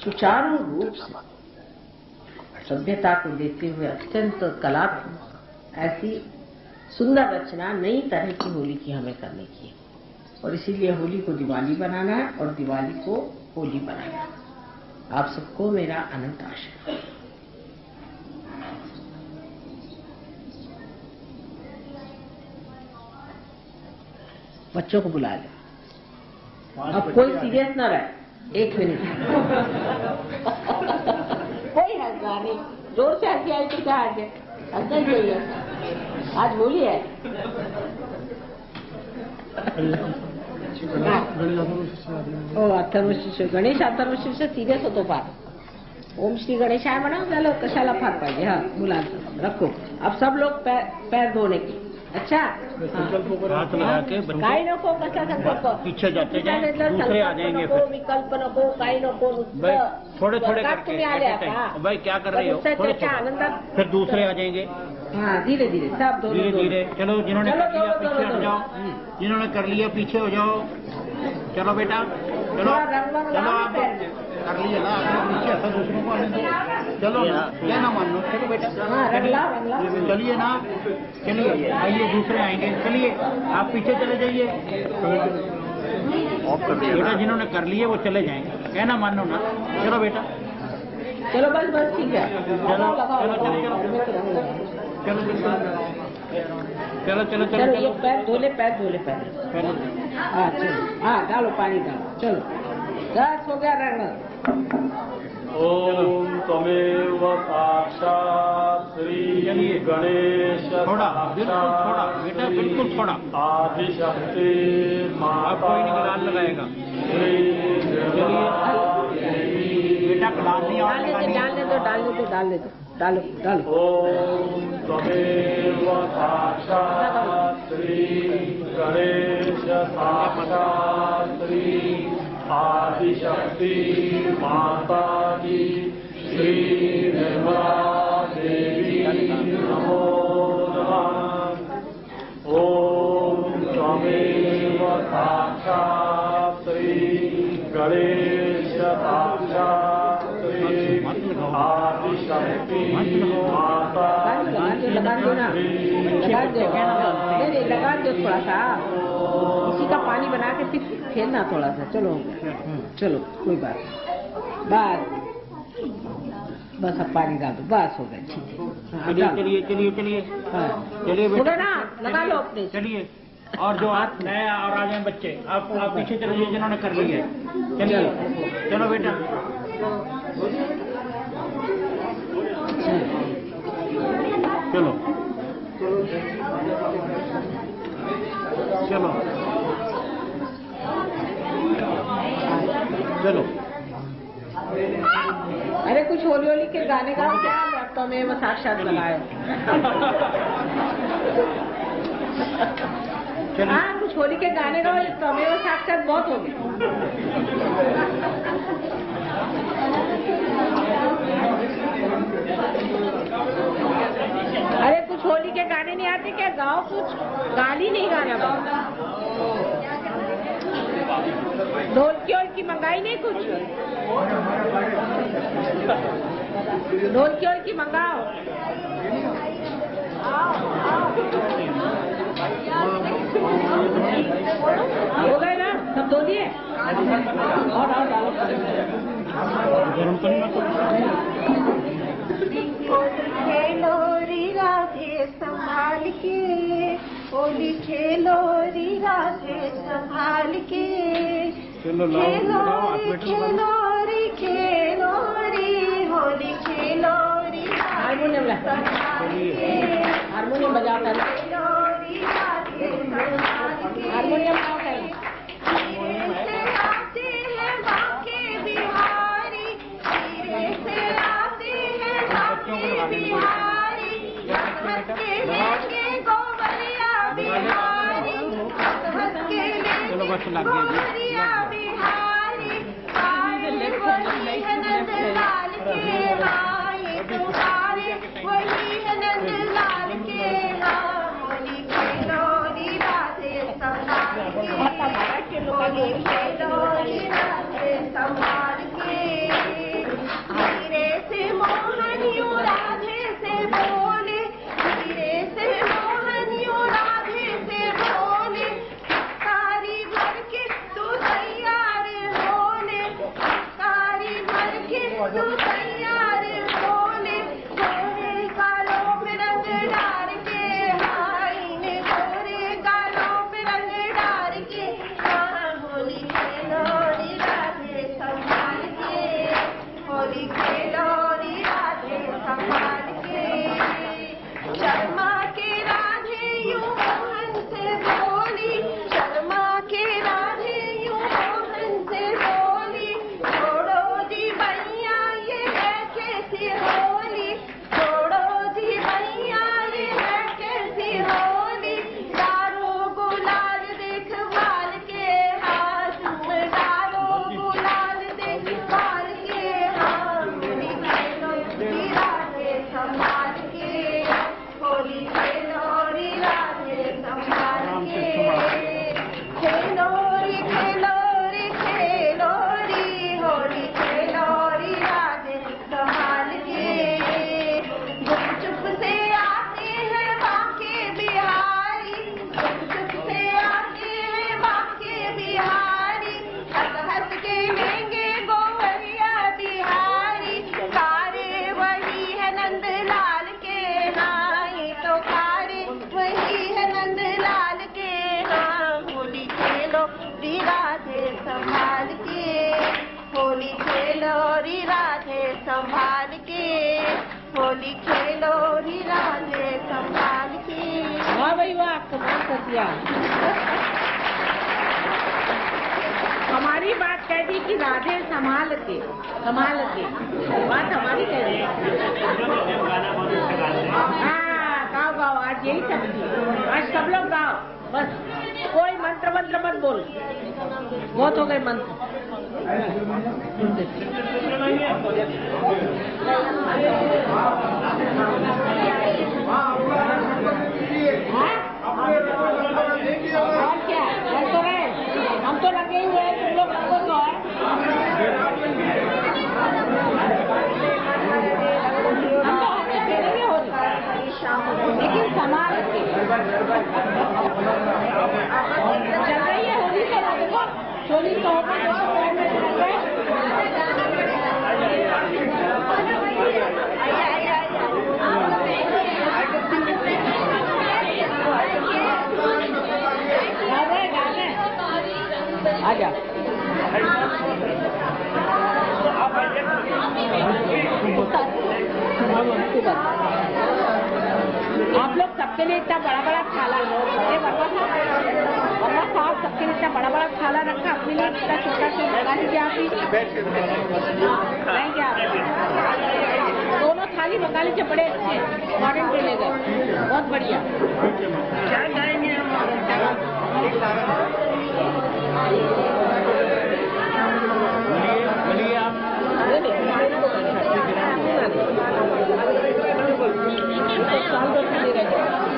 सुचारू रूप से सभ्यता को देते हुए अत्यंत कलात्मक ऐसी सुंदर रचना नई तरह की होली की हमें करने की है, और इसीलिए होली को दिवाली बनाना है और दिवाली को होली बनाना है। आप सबको मेरा अनंत आशीर्वाद। बच्चों को बुला ले, अब कोई सीरियस ना रहे, 1 मिनट कोई हंसा नहीं, जोर से हंसी आई तो क्या हंसे, हंसना ही चाहिए, आज होली है। अथर्व शिष्य गणेश अथर्व शिष्य सिरियस होतो फार। ओम श्री गणेशाय म्हणा, झालं कशाला फार पाहिजे। हाँ मुलांचं रखो। अब सब लोग पैर धोने की। अच्छा हाथ लगा के काही नको, कसा संकल्प पीछे जाते जाए, दूसरे आ जाएंगे फिर। विकल्प नको, काही नको, थोड़े थोड़े करके भाई क्या कर रहे हो, थोड़े आनंदात फिर दूसरे आ जाएंगे। हाँ धीरे धीरे सब धीरे धीरे। चलो जिन्होंने कर लिया पीछे हट जाओ, जिन्होंने कर लिया पीछे हो जाओ। चलो बेटा चलो चलो, आप कर लिए ना, पीछे ऐसा दूसरों को आने दो। चलो ना, क्या ना मान लो, चलो बेटा चलिए ना, चलिए आइए, दूसरे आएंगे, चलिए आप पीछे चले जाइए बेटा। जिन्होंने कर लिए वो चले जाएंगे, कहना मान लो ना। चलो बेटा चलो, बस ठीक है, चलो चलो चलो चलो चलो चलो ये पैर धोले हाँ चलो, हाँ डालो पानी डालो, चलो बस हो गया रंग। ओम त्वमेव साक्षात् श्री गणेश थोड़ा बिल्कुल थोड़ा बेटा, बिल्कुल थोड़ा। आदिशक्ति आपको ही निकाल लगाएगा। बेटा ग्लास नहीं और डालने दो। ओम त्वमेव साक्षात् श्री गणेश साक्षात् श्री आदिशक्ति माता की श्री निर्मला देवी नमो नमः। ओम त्वमेव साक्षात् श्री गणेश साक्षात् श्री आदिशक्ति माता लगा दो थोड़ा सा, इसी का पानी बना के फिर फेरना थोड़ा सा। चलो कोई बात बस अब पानी डाल दो, बस हो गया। ठीक है, चलिए हाँ चलिए हो गया ना, लगा लो अपने। चलिए। और जो आप नए और आ जाए बच्चे, आप पीछे चलिए जिन्होंने कर लिया है। चलिए चलो बेटा। चलो अरे कुछ होली के गाने का क्या लैपटॉप में वो साक्षात लगाए। हाँ कुछ होली के गाने का तमें वो साक्षात बहुत हो गए। अरे कुछ होली के गाने नहीं आते क्या? गाओ कुछ, गाली नहीं गाना। ढोलकी और की मंगाई नहीं कुछ? ढोलकी और की मंगाओ। हो गए ना सब? धो दिए और डालो। गरम तो नहीं खेलो री राधे संभाल के, होली खेलो री राधे संभाल के। खेलो री होली खेलो री हारमोनियम बजाओ कर। हारमोनियम बजाओ कर। चलो बस लग गया। छोड़ो जी भैया ये संभाल के, होली खेलो री राधे संभाल के। वाह भाई वाह, कमाल कर दिया। हमारी बात कह दी कि राधे संभाल के बात हमारी कह दी। हाँ गाओ गाओ, आज यही सब थी, आज सब लोग गाओ, बस कोई मंत्र मत बोल, बहुत हो गए मंत्र। और क्या रंग तो रहे, हम तो लगे हुए हैं, तुम लोग रंगो तो है। हम तो हमें खेलेंगे होली, लेकिन संभाल के चल रही है होली। तो देखो होली तो आजा। आप लोग सबके लिए इतना बड़ा बड़ा थाला, ये वर्मा साहब सबके लिए इतना बड़ा बड़ा थाला रखा, अपने लिए इतना छोटा सा लगा लीजिए आप ही। नहीं क्या दोनों थाली मंगा लीजिए, बड़े अच्छे मॉडर्न के ले गए, बहुत बढ़िया। क्या जाएंगे हम?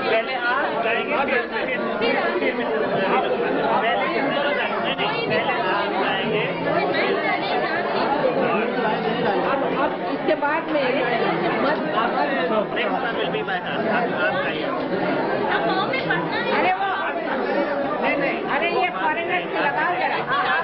पहले आप जाएंगे, अब इसके बाद में अरे वो अरे ये फॉरेनर से लगाओ जरा। आ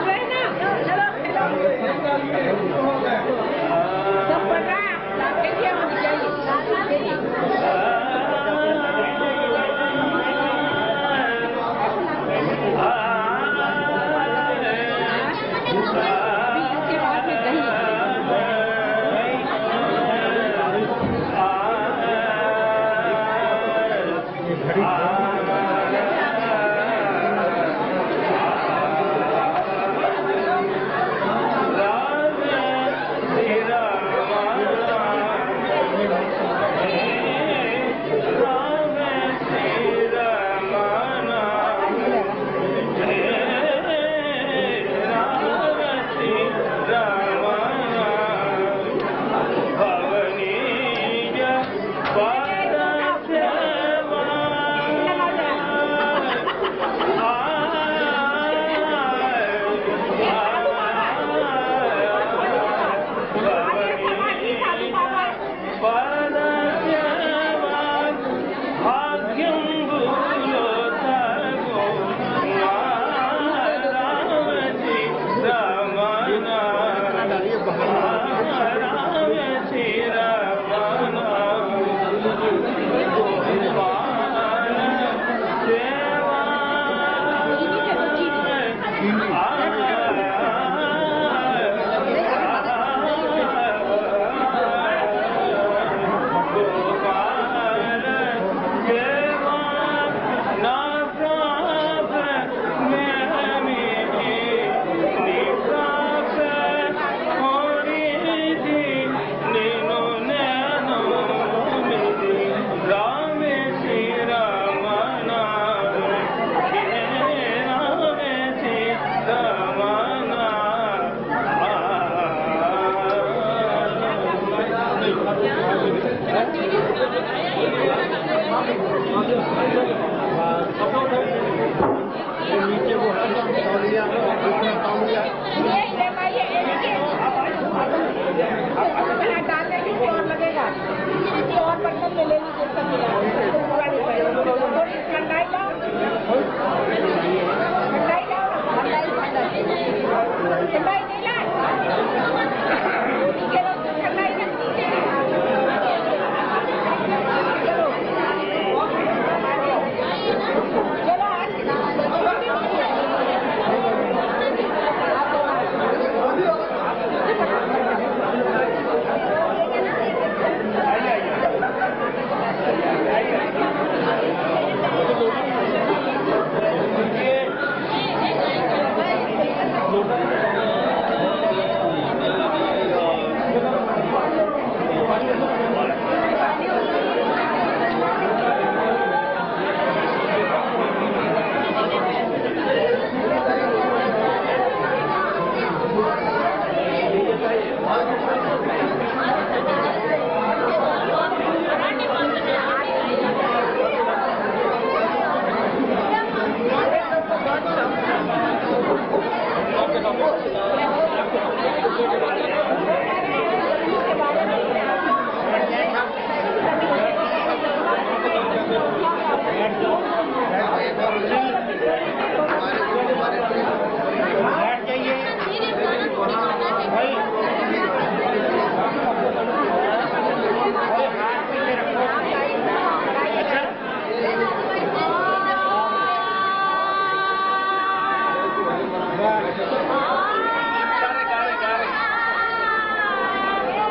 गए ना, चलो सब पढ़ रहा है, देखिए होनी चाहिए। इसके बाद में दही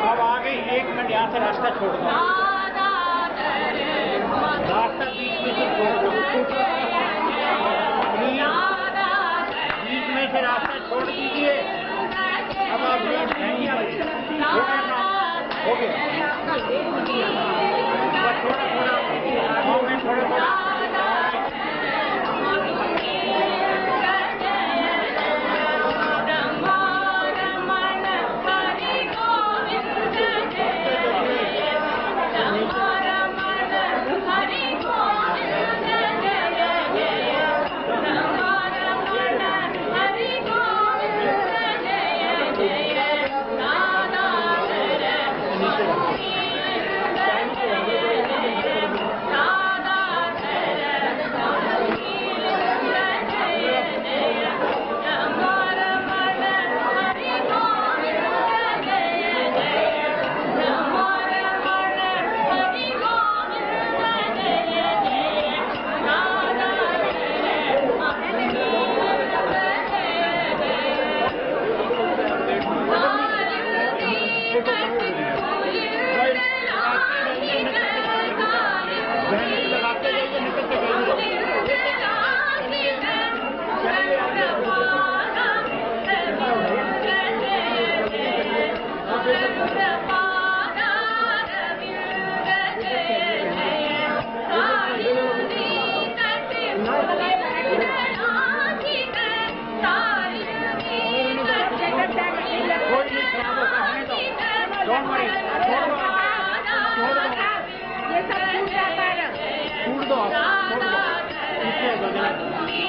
अब आगे 1 मिनट यहाँ से रास्ता छोड़ दो, रास्ता बीच में से छोड़ दो, बीच में से रास्ता छोड़ दीजिए। अब आप हो गया, थोड़ा थोड़ा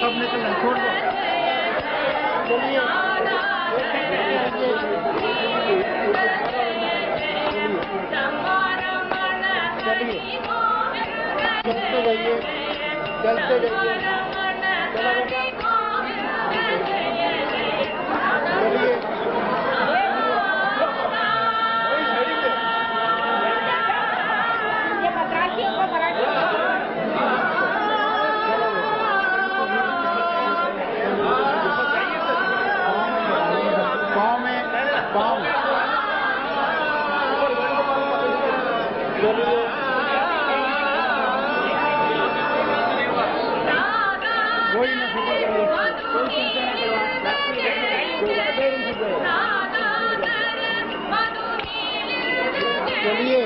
सब निकल छोड़ दो। चलिए चलते जाइए, चलते जाइए, चलो बेटा चलिए।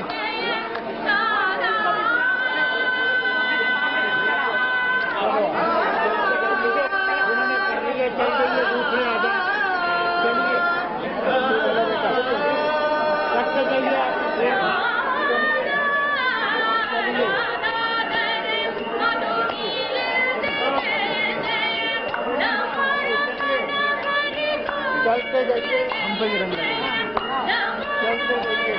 चलिए दूसरे आ जाए। चलिए करते जाइए। चलते जाइए, हम पे रंग चलते जाइए।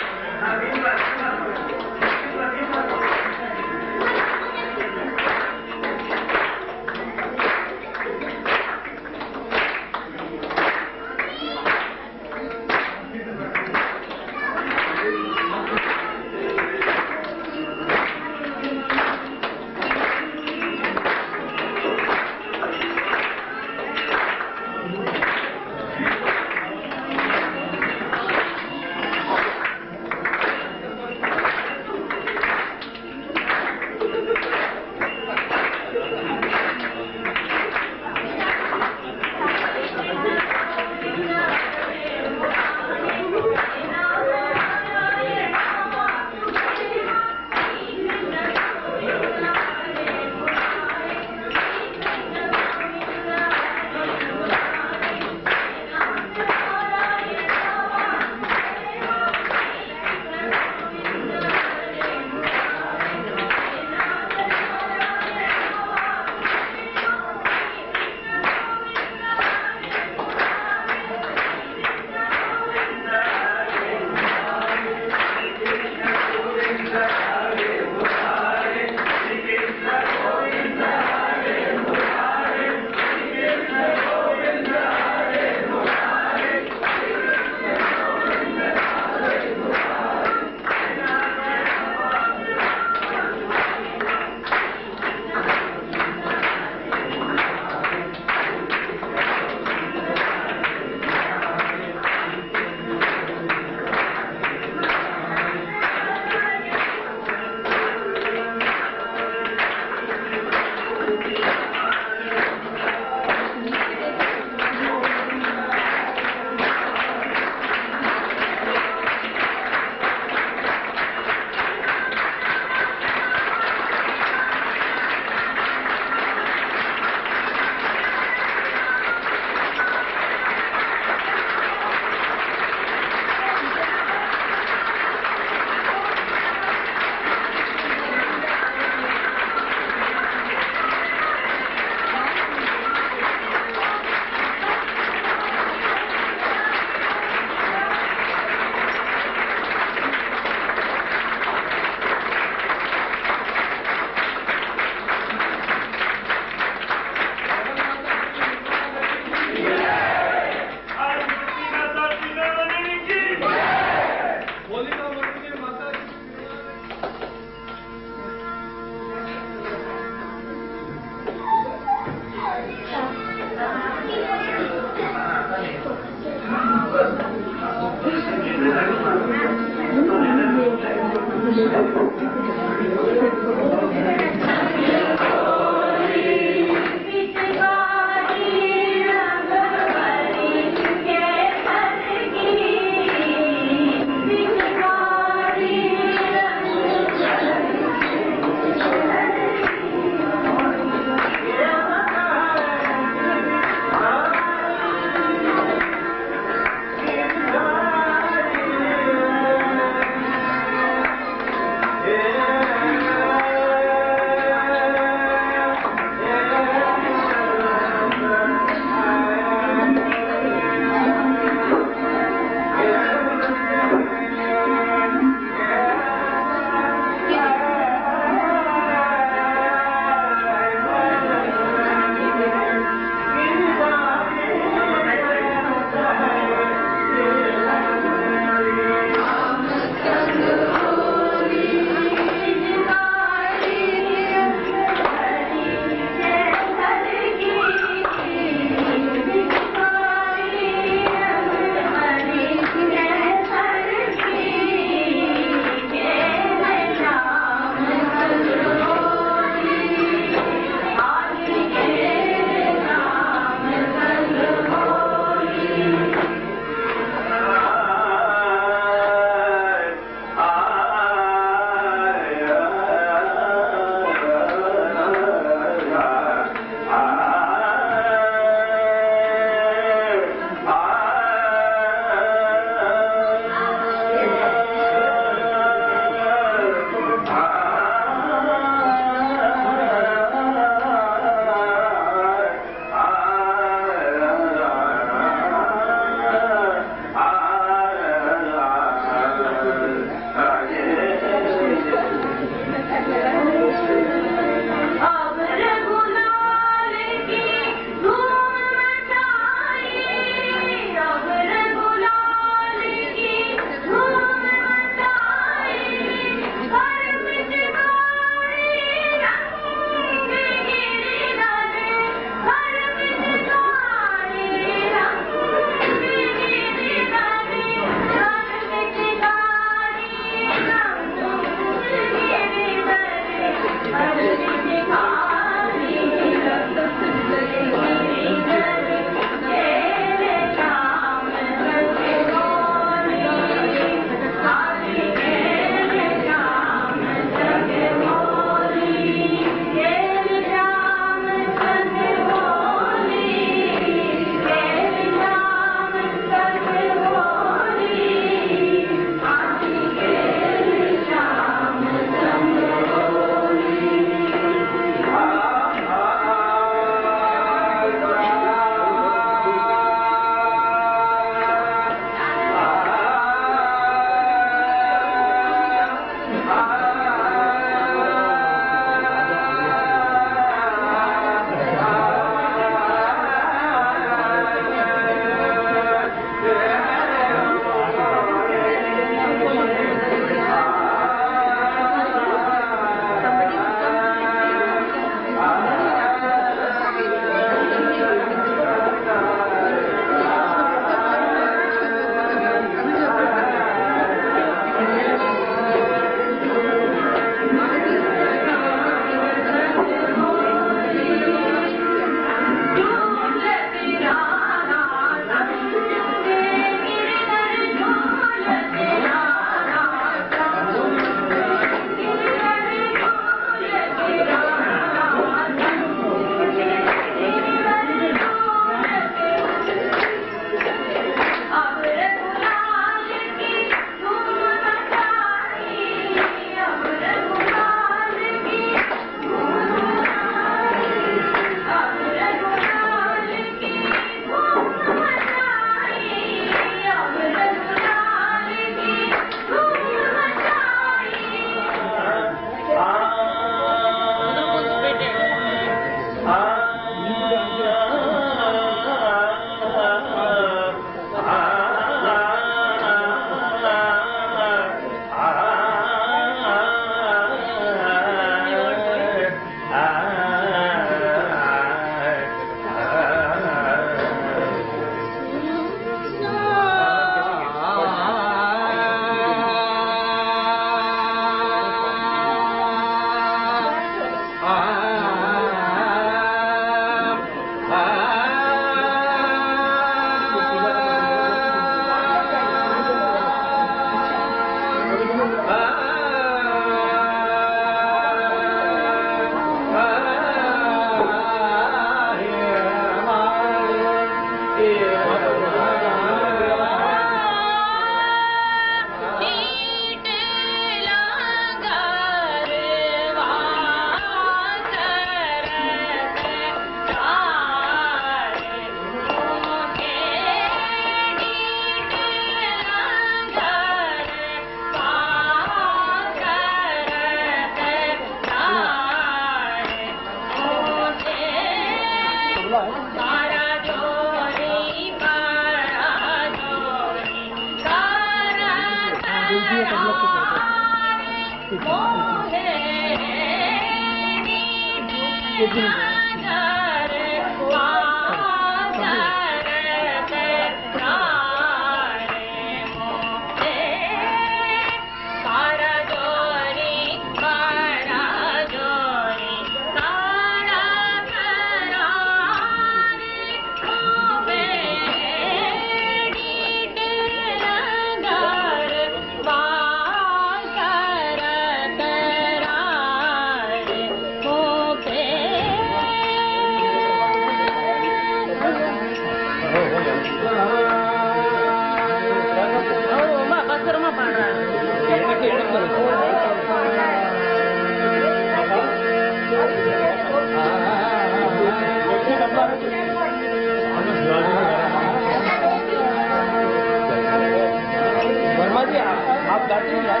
वर्मा जी आप गाते हैं यार,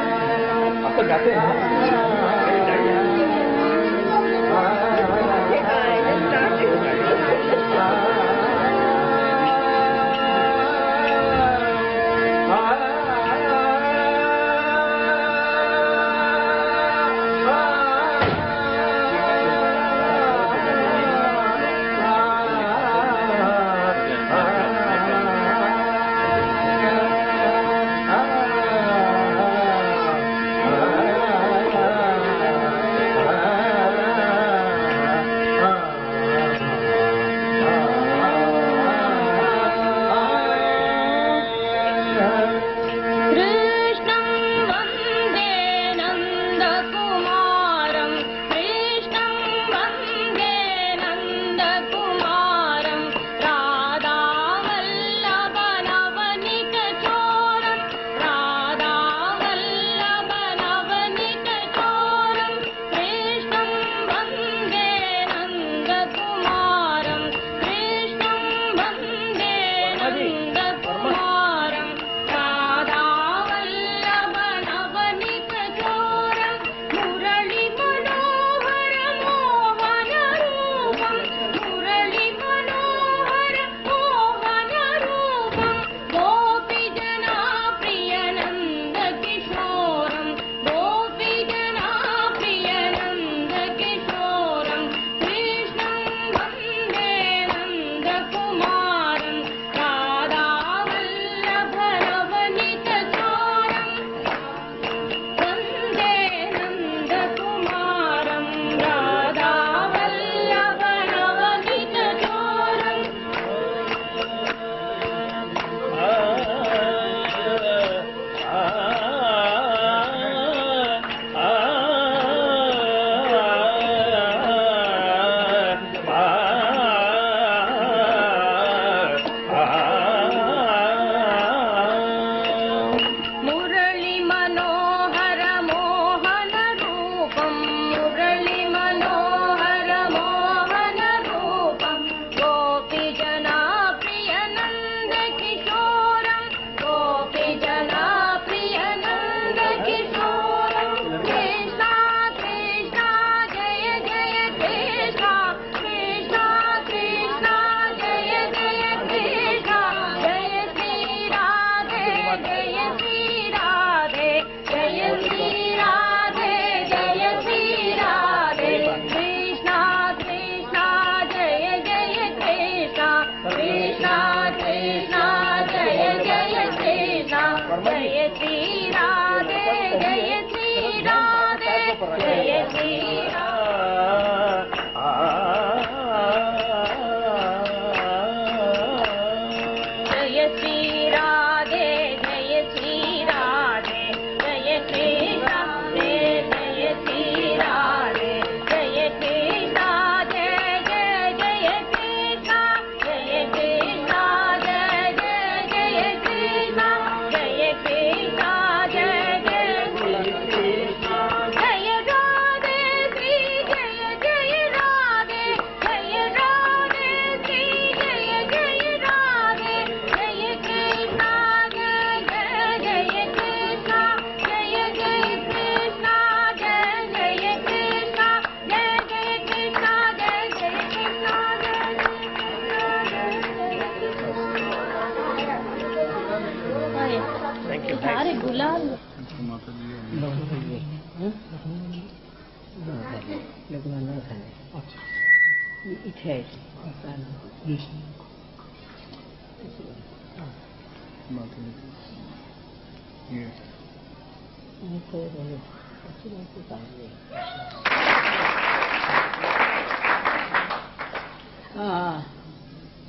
आप तो गाते हैं। गुलाल इथे आहे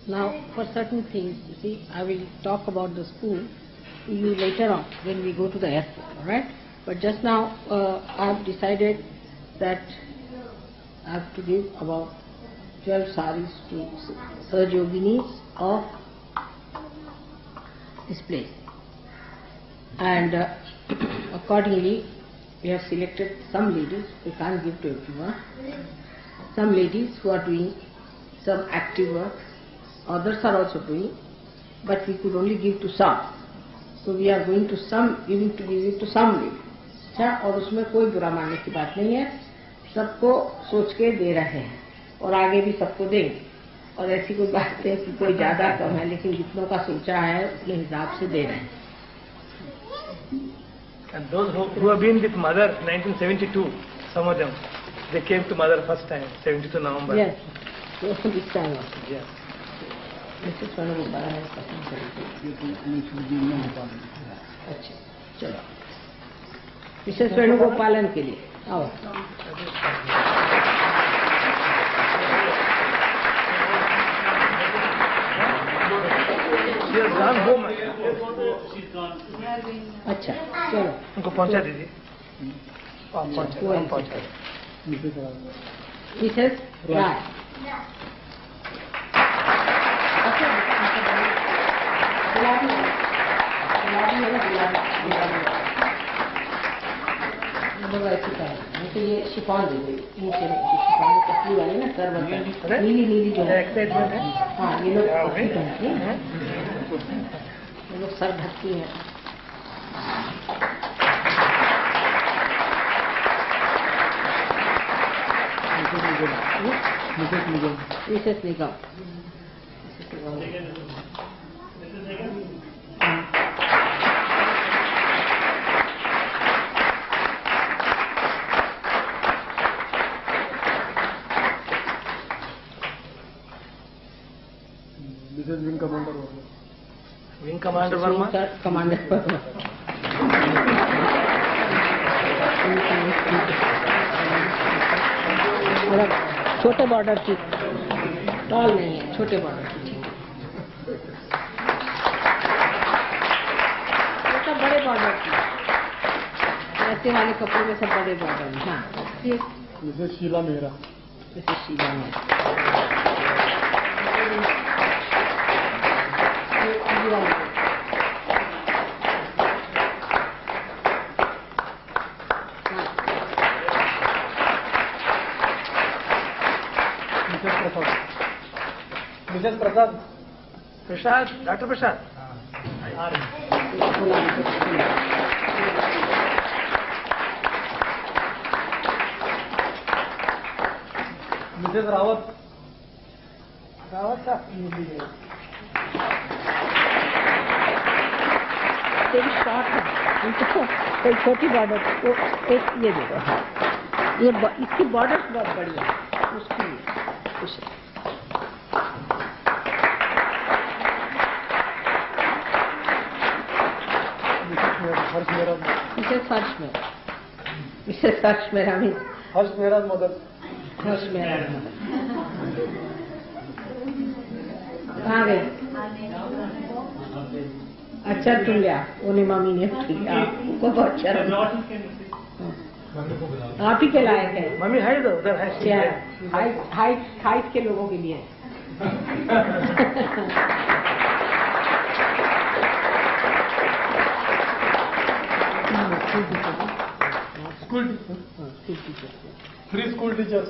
Now, for certain things, you see, I will talk about the school to you later on when we go to the airport, all right? But just now, I have decided that I have to give about 12 saris to Saj Yoginis of this place. And accordingly, we have selected some ladies, we can't give to everyone, some ladies who are doing some active work, others are also doing, but we could only give to some. So we are going to give it to some ladies. अच्छा, और उसमें कोई बुरा मानने की बात नहीं है, सबको सोच के दे रहे हैं और आगे भी सबको देंगे, और ऐसी कोई बात है कि कोई ज्यादा कम है, लेकिन जितनों का सोचा है उसके हिसाब से दे रहे हैं. And those who have been with mother 1972, some of them, they came to mother first time, 72 November. Yes, this time also. Yes. Mrs. Venugopal है पसंद करेंगे. अच्छा, चलो. मिसेस वेणुगोपालन के लिए आओ. She has gone home. अच्छा, चलो. उनको पहुंचा दीजिए. पहुंचा. मिसेस राय. तो ये शिफॉन दे दे नीचे में, शिफॉन पतली वाली ना सर, नीली नीली जो है. एक्साइटमेंट है. हाँ, ये लोग पतली पहनती हैं, ये लोग सर ढकती हैं. Mrs Nigam. Wing commander Verma. Commander Verma. थोड़ा छोटे बॉर्डर की, टॉल नहीं है, छोटे बॉर्डर की. सब बड़े बॉर्डर की, ऐसे वाले कपड़े में सब बड़े बॉर्डर. हाँ, Mrs Sheela Mehra. Mrs Sheela Mehra. Mrs Prasad. Prasad, doctor Prasad. Mrs Rawat. Rawat का तेरी शॉर्ट है, उनको कोई छोटी बॉर्डर तो एक ये दे दो. ये इसकी बॉर्डर बहुत बड़ी है, उसकी कुछ मिसेस हर्ष मेहरा. मिसेस हर्ष मेहरा भी. हर्ष मेहरा मदर. हर्ष मेहरा मदर. कहाँ गए? अच्छा तुम लिया, उन्हें मम्मी ने लिया, उनको बहुत अच्छा लगा. आप ही के लायक है. मम्मी है तो उधर है. क्या हाइट के लोगों के लिए. School teacher. 3 school teachers.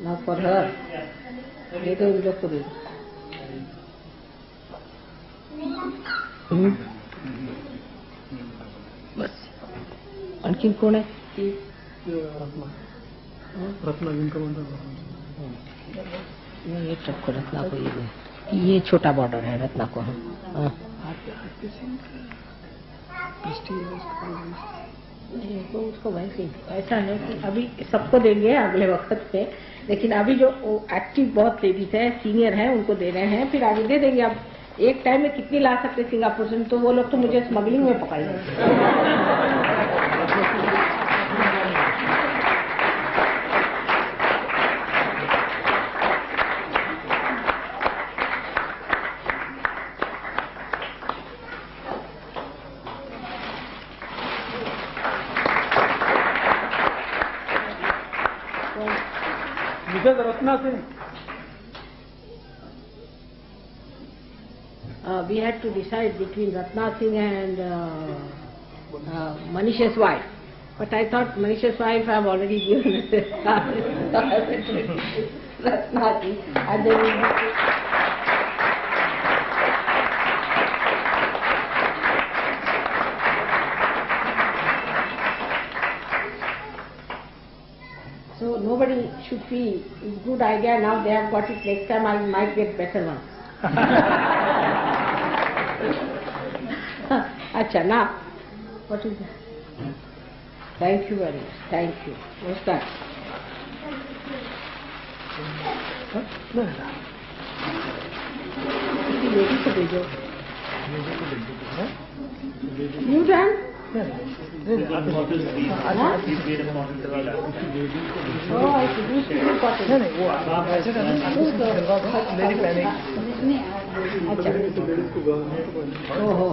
Now for her, ये तो इन लोग को दे. बस. आणखीन कोण आहे? Ratna wing commander. ये चक्कर रत्ना को ये ये छोटा बॉर्डर है रत्ना को। हाँ। तो उसको वैसे ऐसा है कि अभी सबको देंगे अगले वक्त पे, लेकिन अभी जो एक्टिव बहुत लेडीज है, सीनियर है, उनको दे रहे हैं, फिर आगे दे देंगे। अब एक टाइम में कितनी ला सकते सिंगापुर से, तो वो लोग तो मुझे स्मगलिंग में पकड़ेंगे। Ratna Singh. We had to decide between Ratna Singh and Manish's wife. But I thought Manish's wife I've already given Ratna Singh. And then so nobody should feel it's good idea now they have got it, next time I might get better one. Acha, now what is that? Thank you very much. Thank you. What's that? Lady ko de do. You done? Oh, I see. These people got it. Lady panic. ओहो,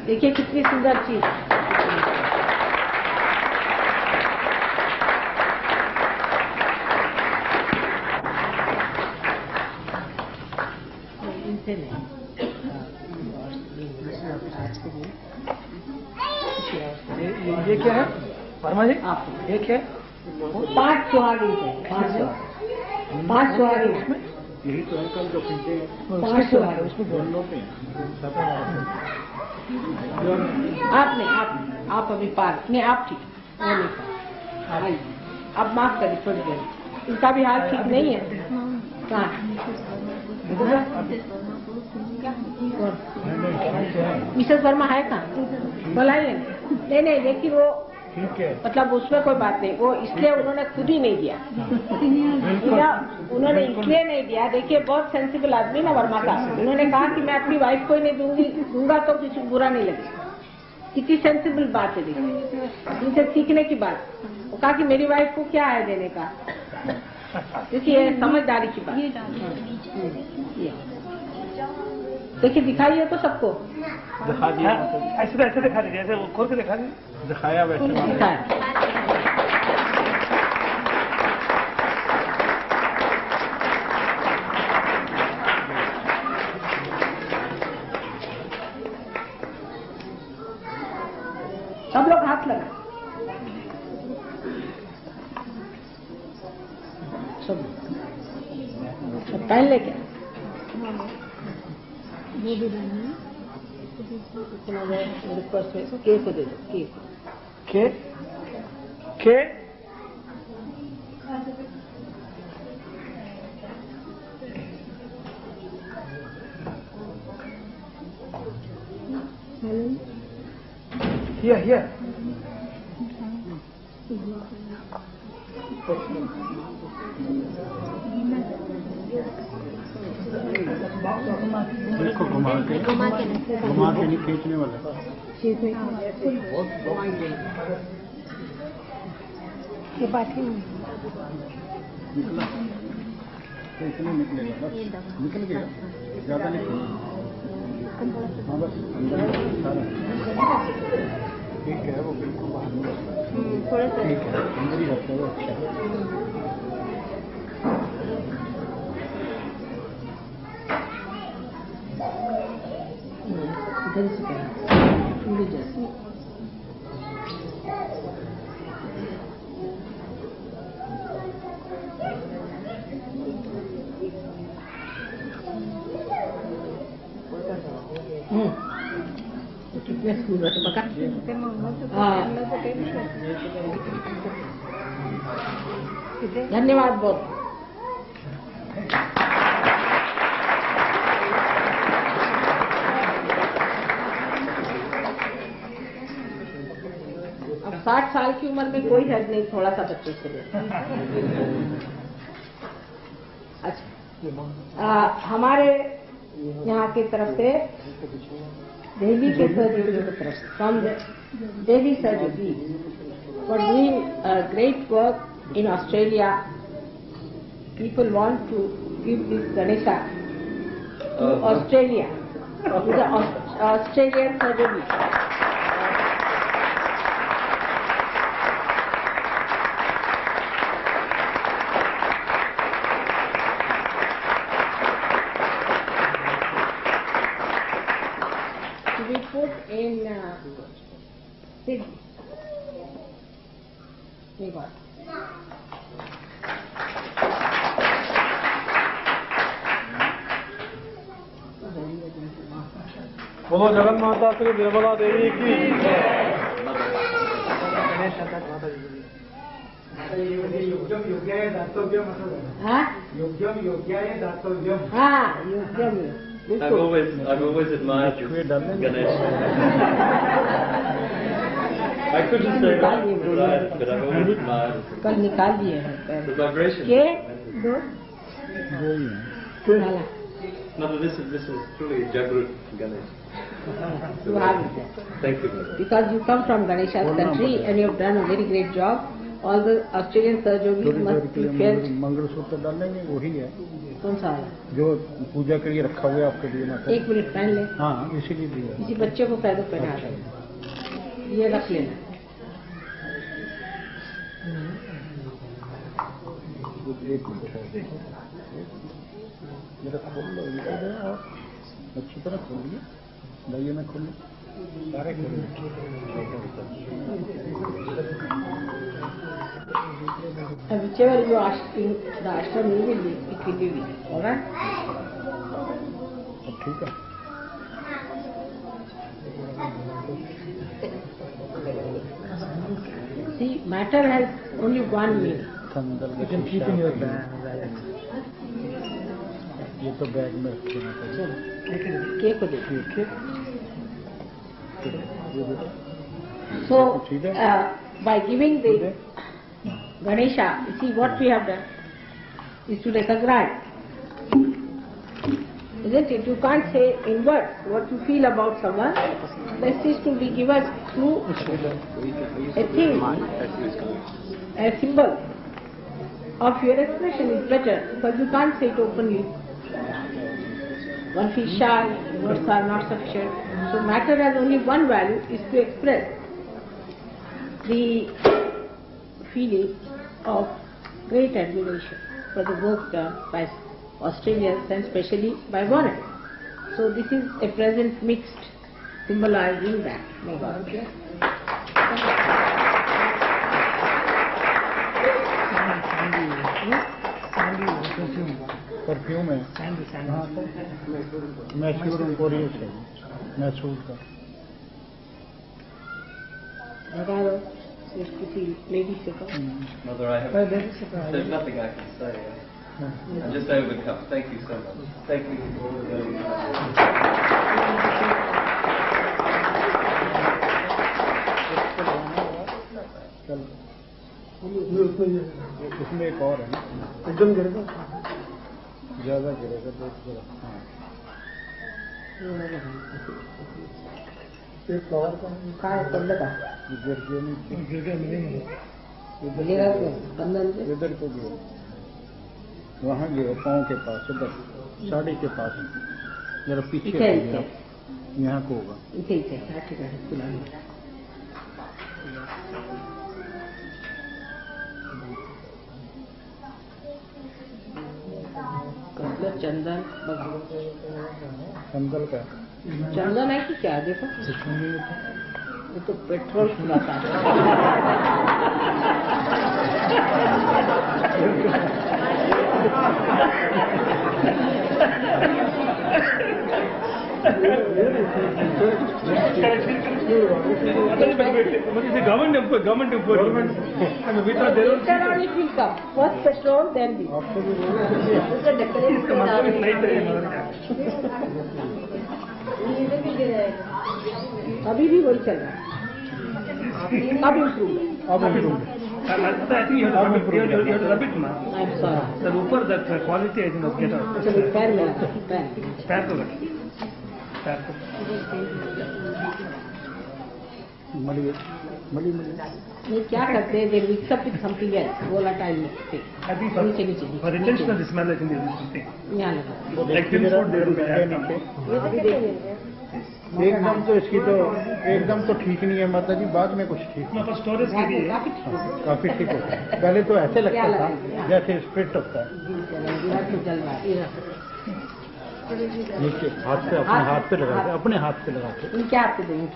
देखिए कितनी सुंदर चीज। इनसे नहीं, ये क्या है वर्मा जी? आप ये क्या है? 5 सुहागी थे, 5 सुहागी उसमें। यही तो है कल जो खींचे 5 सुहागी उसमें दोनों पे आप नहीं, आप अभी पार नहीं, आप ठीक, वो नहीं पार। अब माफ करिए थोड़ी देर, इनका भी हाल ठीक नहीं है। कहाँ मिसेस वर्मा है कहाँ? बुलाइए। नहीं, लेकिन वो ठीक है, मतलब उसमें कोई बात नहीं, वो इसलिए उन्होंने खुद ही नहीं दिया। उन्होंने इसलिए नहीं दिया, देखिए बहुत सेंसिबल आदमी ना वर्मा का, उन्होंने कहा कि मैं अपनी वाइफ को ही नहीं दूंगा तो किसी को बुरा नहीं लगेगा। कितनी सेंसिबल बात है, देखिए इनसे सीखने की बात। वो कहा कि मेरी वाइफ को क्या है देने का, देखिए समझदारी की बात। देखिए दिखाइए तो सबको, दिखा दिया, ऐसे दिखा दीजिए, ऐसे खोल के दिखा दीजिए। दिखाया वैसे दिखाया। सब लोग हाथ लगा, सब पहन ले क्या वो भी रिक्वेस्ट में के को दे दो, के here. देखो घुमा के नहीं खींचने वाला, ये बात ही निकला तो इतना निकलेगा, बस निकल गया, ज्यादा नहीं। हाँ बस ठीक है, वो बिल्कुल बाहर नहीं रहता, थोड़ा सा ठीक है, अंदर ही रहता है वो। अच्छा इधर से पूरी जैसे कितने स्कूल है बता। धन्यवाद बहुत। 60 साल की उम्र में कोई हर्ज नहीं थोड़ा सा बच्चे से ले। अच्छा, हमारे यहाँ की तरफ से दिल्ली के सहयोगियों की तरफ से फ्रॉम दिल्ली सहयोगी for doing great work in Australia, people want to give this Ganesha to Australia, to the Australian Surgery. To be put in Sydney. We got. बोलो जगन माता श्री निर्मला देवी की। हाँ? हाँ, योग्यम। I've always admired Ganesh. I couldn't say that, but I've always admired कल निकाल दिए हैं the vibration. के दो नाला No, but this is truly Jagrut Ganesh. you have it. Thank you. Because you come from Ganesha's country and you have done a very great job. All the Australian surgeons must be felt. Mangalsutra डालेंगे वही है कौन सा है? जो पूजा के लिए रखा हुआ है आपके लिए ना। एक मिनट पहन ले। हाँ, इसीलिए दिया। किसी बच्चे को पैदल पहना दे, ये रख लेना। मेरा खोल लो इधर और अच्छी तरह खोलिए, लाइए मैं खोल सारे Whichever you ask in the ashram you will be, it will be with you. All right? अब ठीक है। See, matter has only one meaning. You can keep in your bag. ये तो बैग में रखना चाहिए। केक को देखिए। So, by giving the Ganesha, you see what we have done is to recognize, isn't it? You can't say in words what you feel about someone. This is to be given through a thing, a symbol of your expression is better because you can't say it openly. One feels shy, words are not sufficient. So matter has only one value, is to express the feeling of great admiration for the work done by Australians and especially by Warren. So this is a present mixed symbolizing that. May God bless. Perfume है। मैसूर कोरियस है, मैसूर का। लगा दो, किसी lady से कहो। Mother, there's nothing I can say. I'm just overcome. Thank you so much. Thank you for all the उसमें एक और है ना, एकदम गिरेगा, ज्यादा गिरेगा तो हाँ। एक फ्लावर का कहाँ है कंधा का? गिर गया नहीं, गिरेगा नहीं, मिलेगा क्या बंधन से? इधर को गिरा, वहाँ गिरा पाँव के पास, उधर साड़ी के पास, जरा पीछे यहाँ को होगा। इसे ठीक है खुला चंदन संदल का चंदन है कि क्या? देखो ये तो पेट्रोल फुलाता है। Government and we thought they don't. Later on it will come. First petrol, then this. अभी भी वही चल रहा है। अब improve. अब improve I think you have to rub it, man. I'm sorry. The upper that quality I think must get out. चलो पैर में रखो, पैर. पैर को रख. पैर को. मली ये क्या करते हैं? They mix up with something else. volatile mixing. I think नीचे नीचे for retention of the smell, I think there is something. यहाँ लगा. Like thin food, they will add. एकदम तो इसकी तो एकदम तो ठीक नहीं है माता जी, बाद में कुछ ठीक No, for storage के लिए. काफी ठीक है. काफी ठीक होता है। पहले तो ऐसे लगता था जैसे स्प्रिट होता है, तो जल रहा है. ये रखो. नीचे हाथ पे, अपने हाथ पे लगा के, अपने हाथ पे लगा के। इनके हाथ पे देंगे.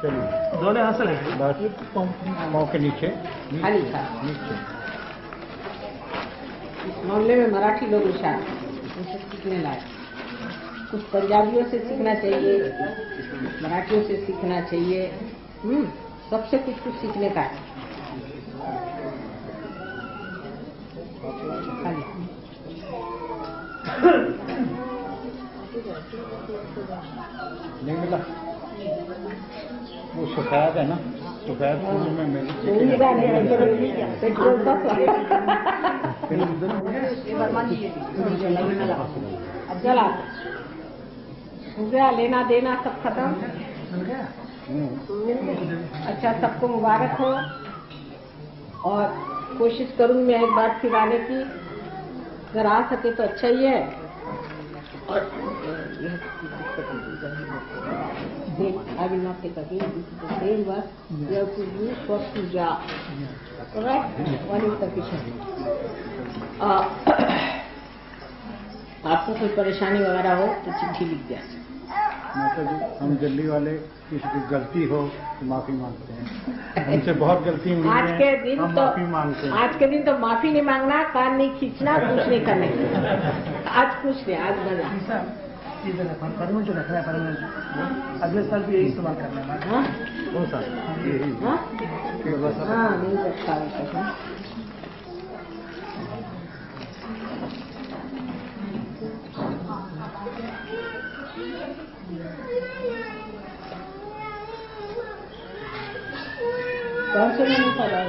चलिए दोनों हाथ से लगे. बस पाँव के नीचे खाली था. नीचे। इस मामले में मराठी लोग होशियार हैं. उनसे सीखने लायक. कुछ पंजाबियों से सीखना चाहिए, मराठियों से सीखना चाहिए. सबसे कुछ कुछ सीखने का है. खाली. नहीं मिला वो सफेद है ना, सफेद फूल में मिर्च पेट्रोल पंप. अब जला हो गया. लेना देना सब खत्म. अच्छा, सबको मुबारक हो. और कोशिश करूंगी मैं एक बार फिर आने की. अगर आ सके तो अच्छा ही है. और I will not take again. This is the same work. You have to use for puja. Alright? One is sufficient. आपको कोई परेशानी वगैरह हो तो चिट्ठी लिख दिया. माता जी, हम दिल्ली वाले किसी की गलती हो तो माफी मांगते हैं. हमसे बहुत गलती हुई आज के है, दिन हम तो माफी मांगते हैं. आज के दिन तो माफी नहीं मांगना, कान नहीं खींचना, कुछ नहीं करने. आज कुछ नहीं. आज बजा. परमानेंट रखना है. परमानेंट अगले साल भी यही इस्तेमाल करना है. हाँ कौन सा यही हाँ बस अब हाँ, नहीं रखा है. कौन से मैंने पढ़ा है?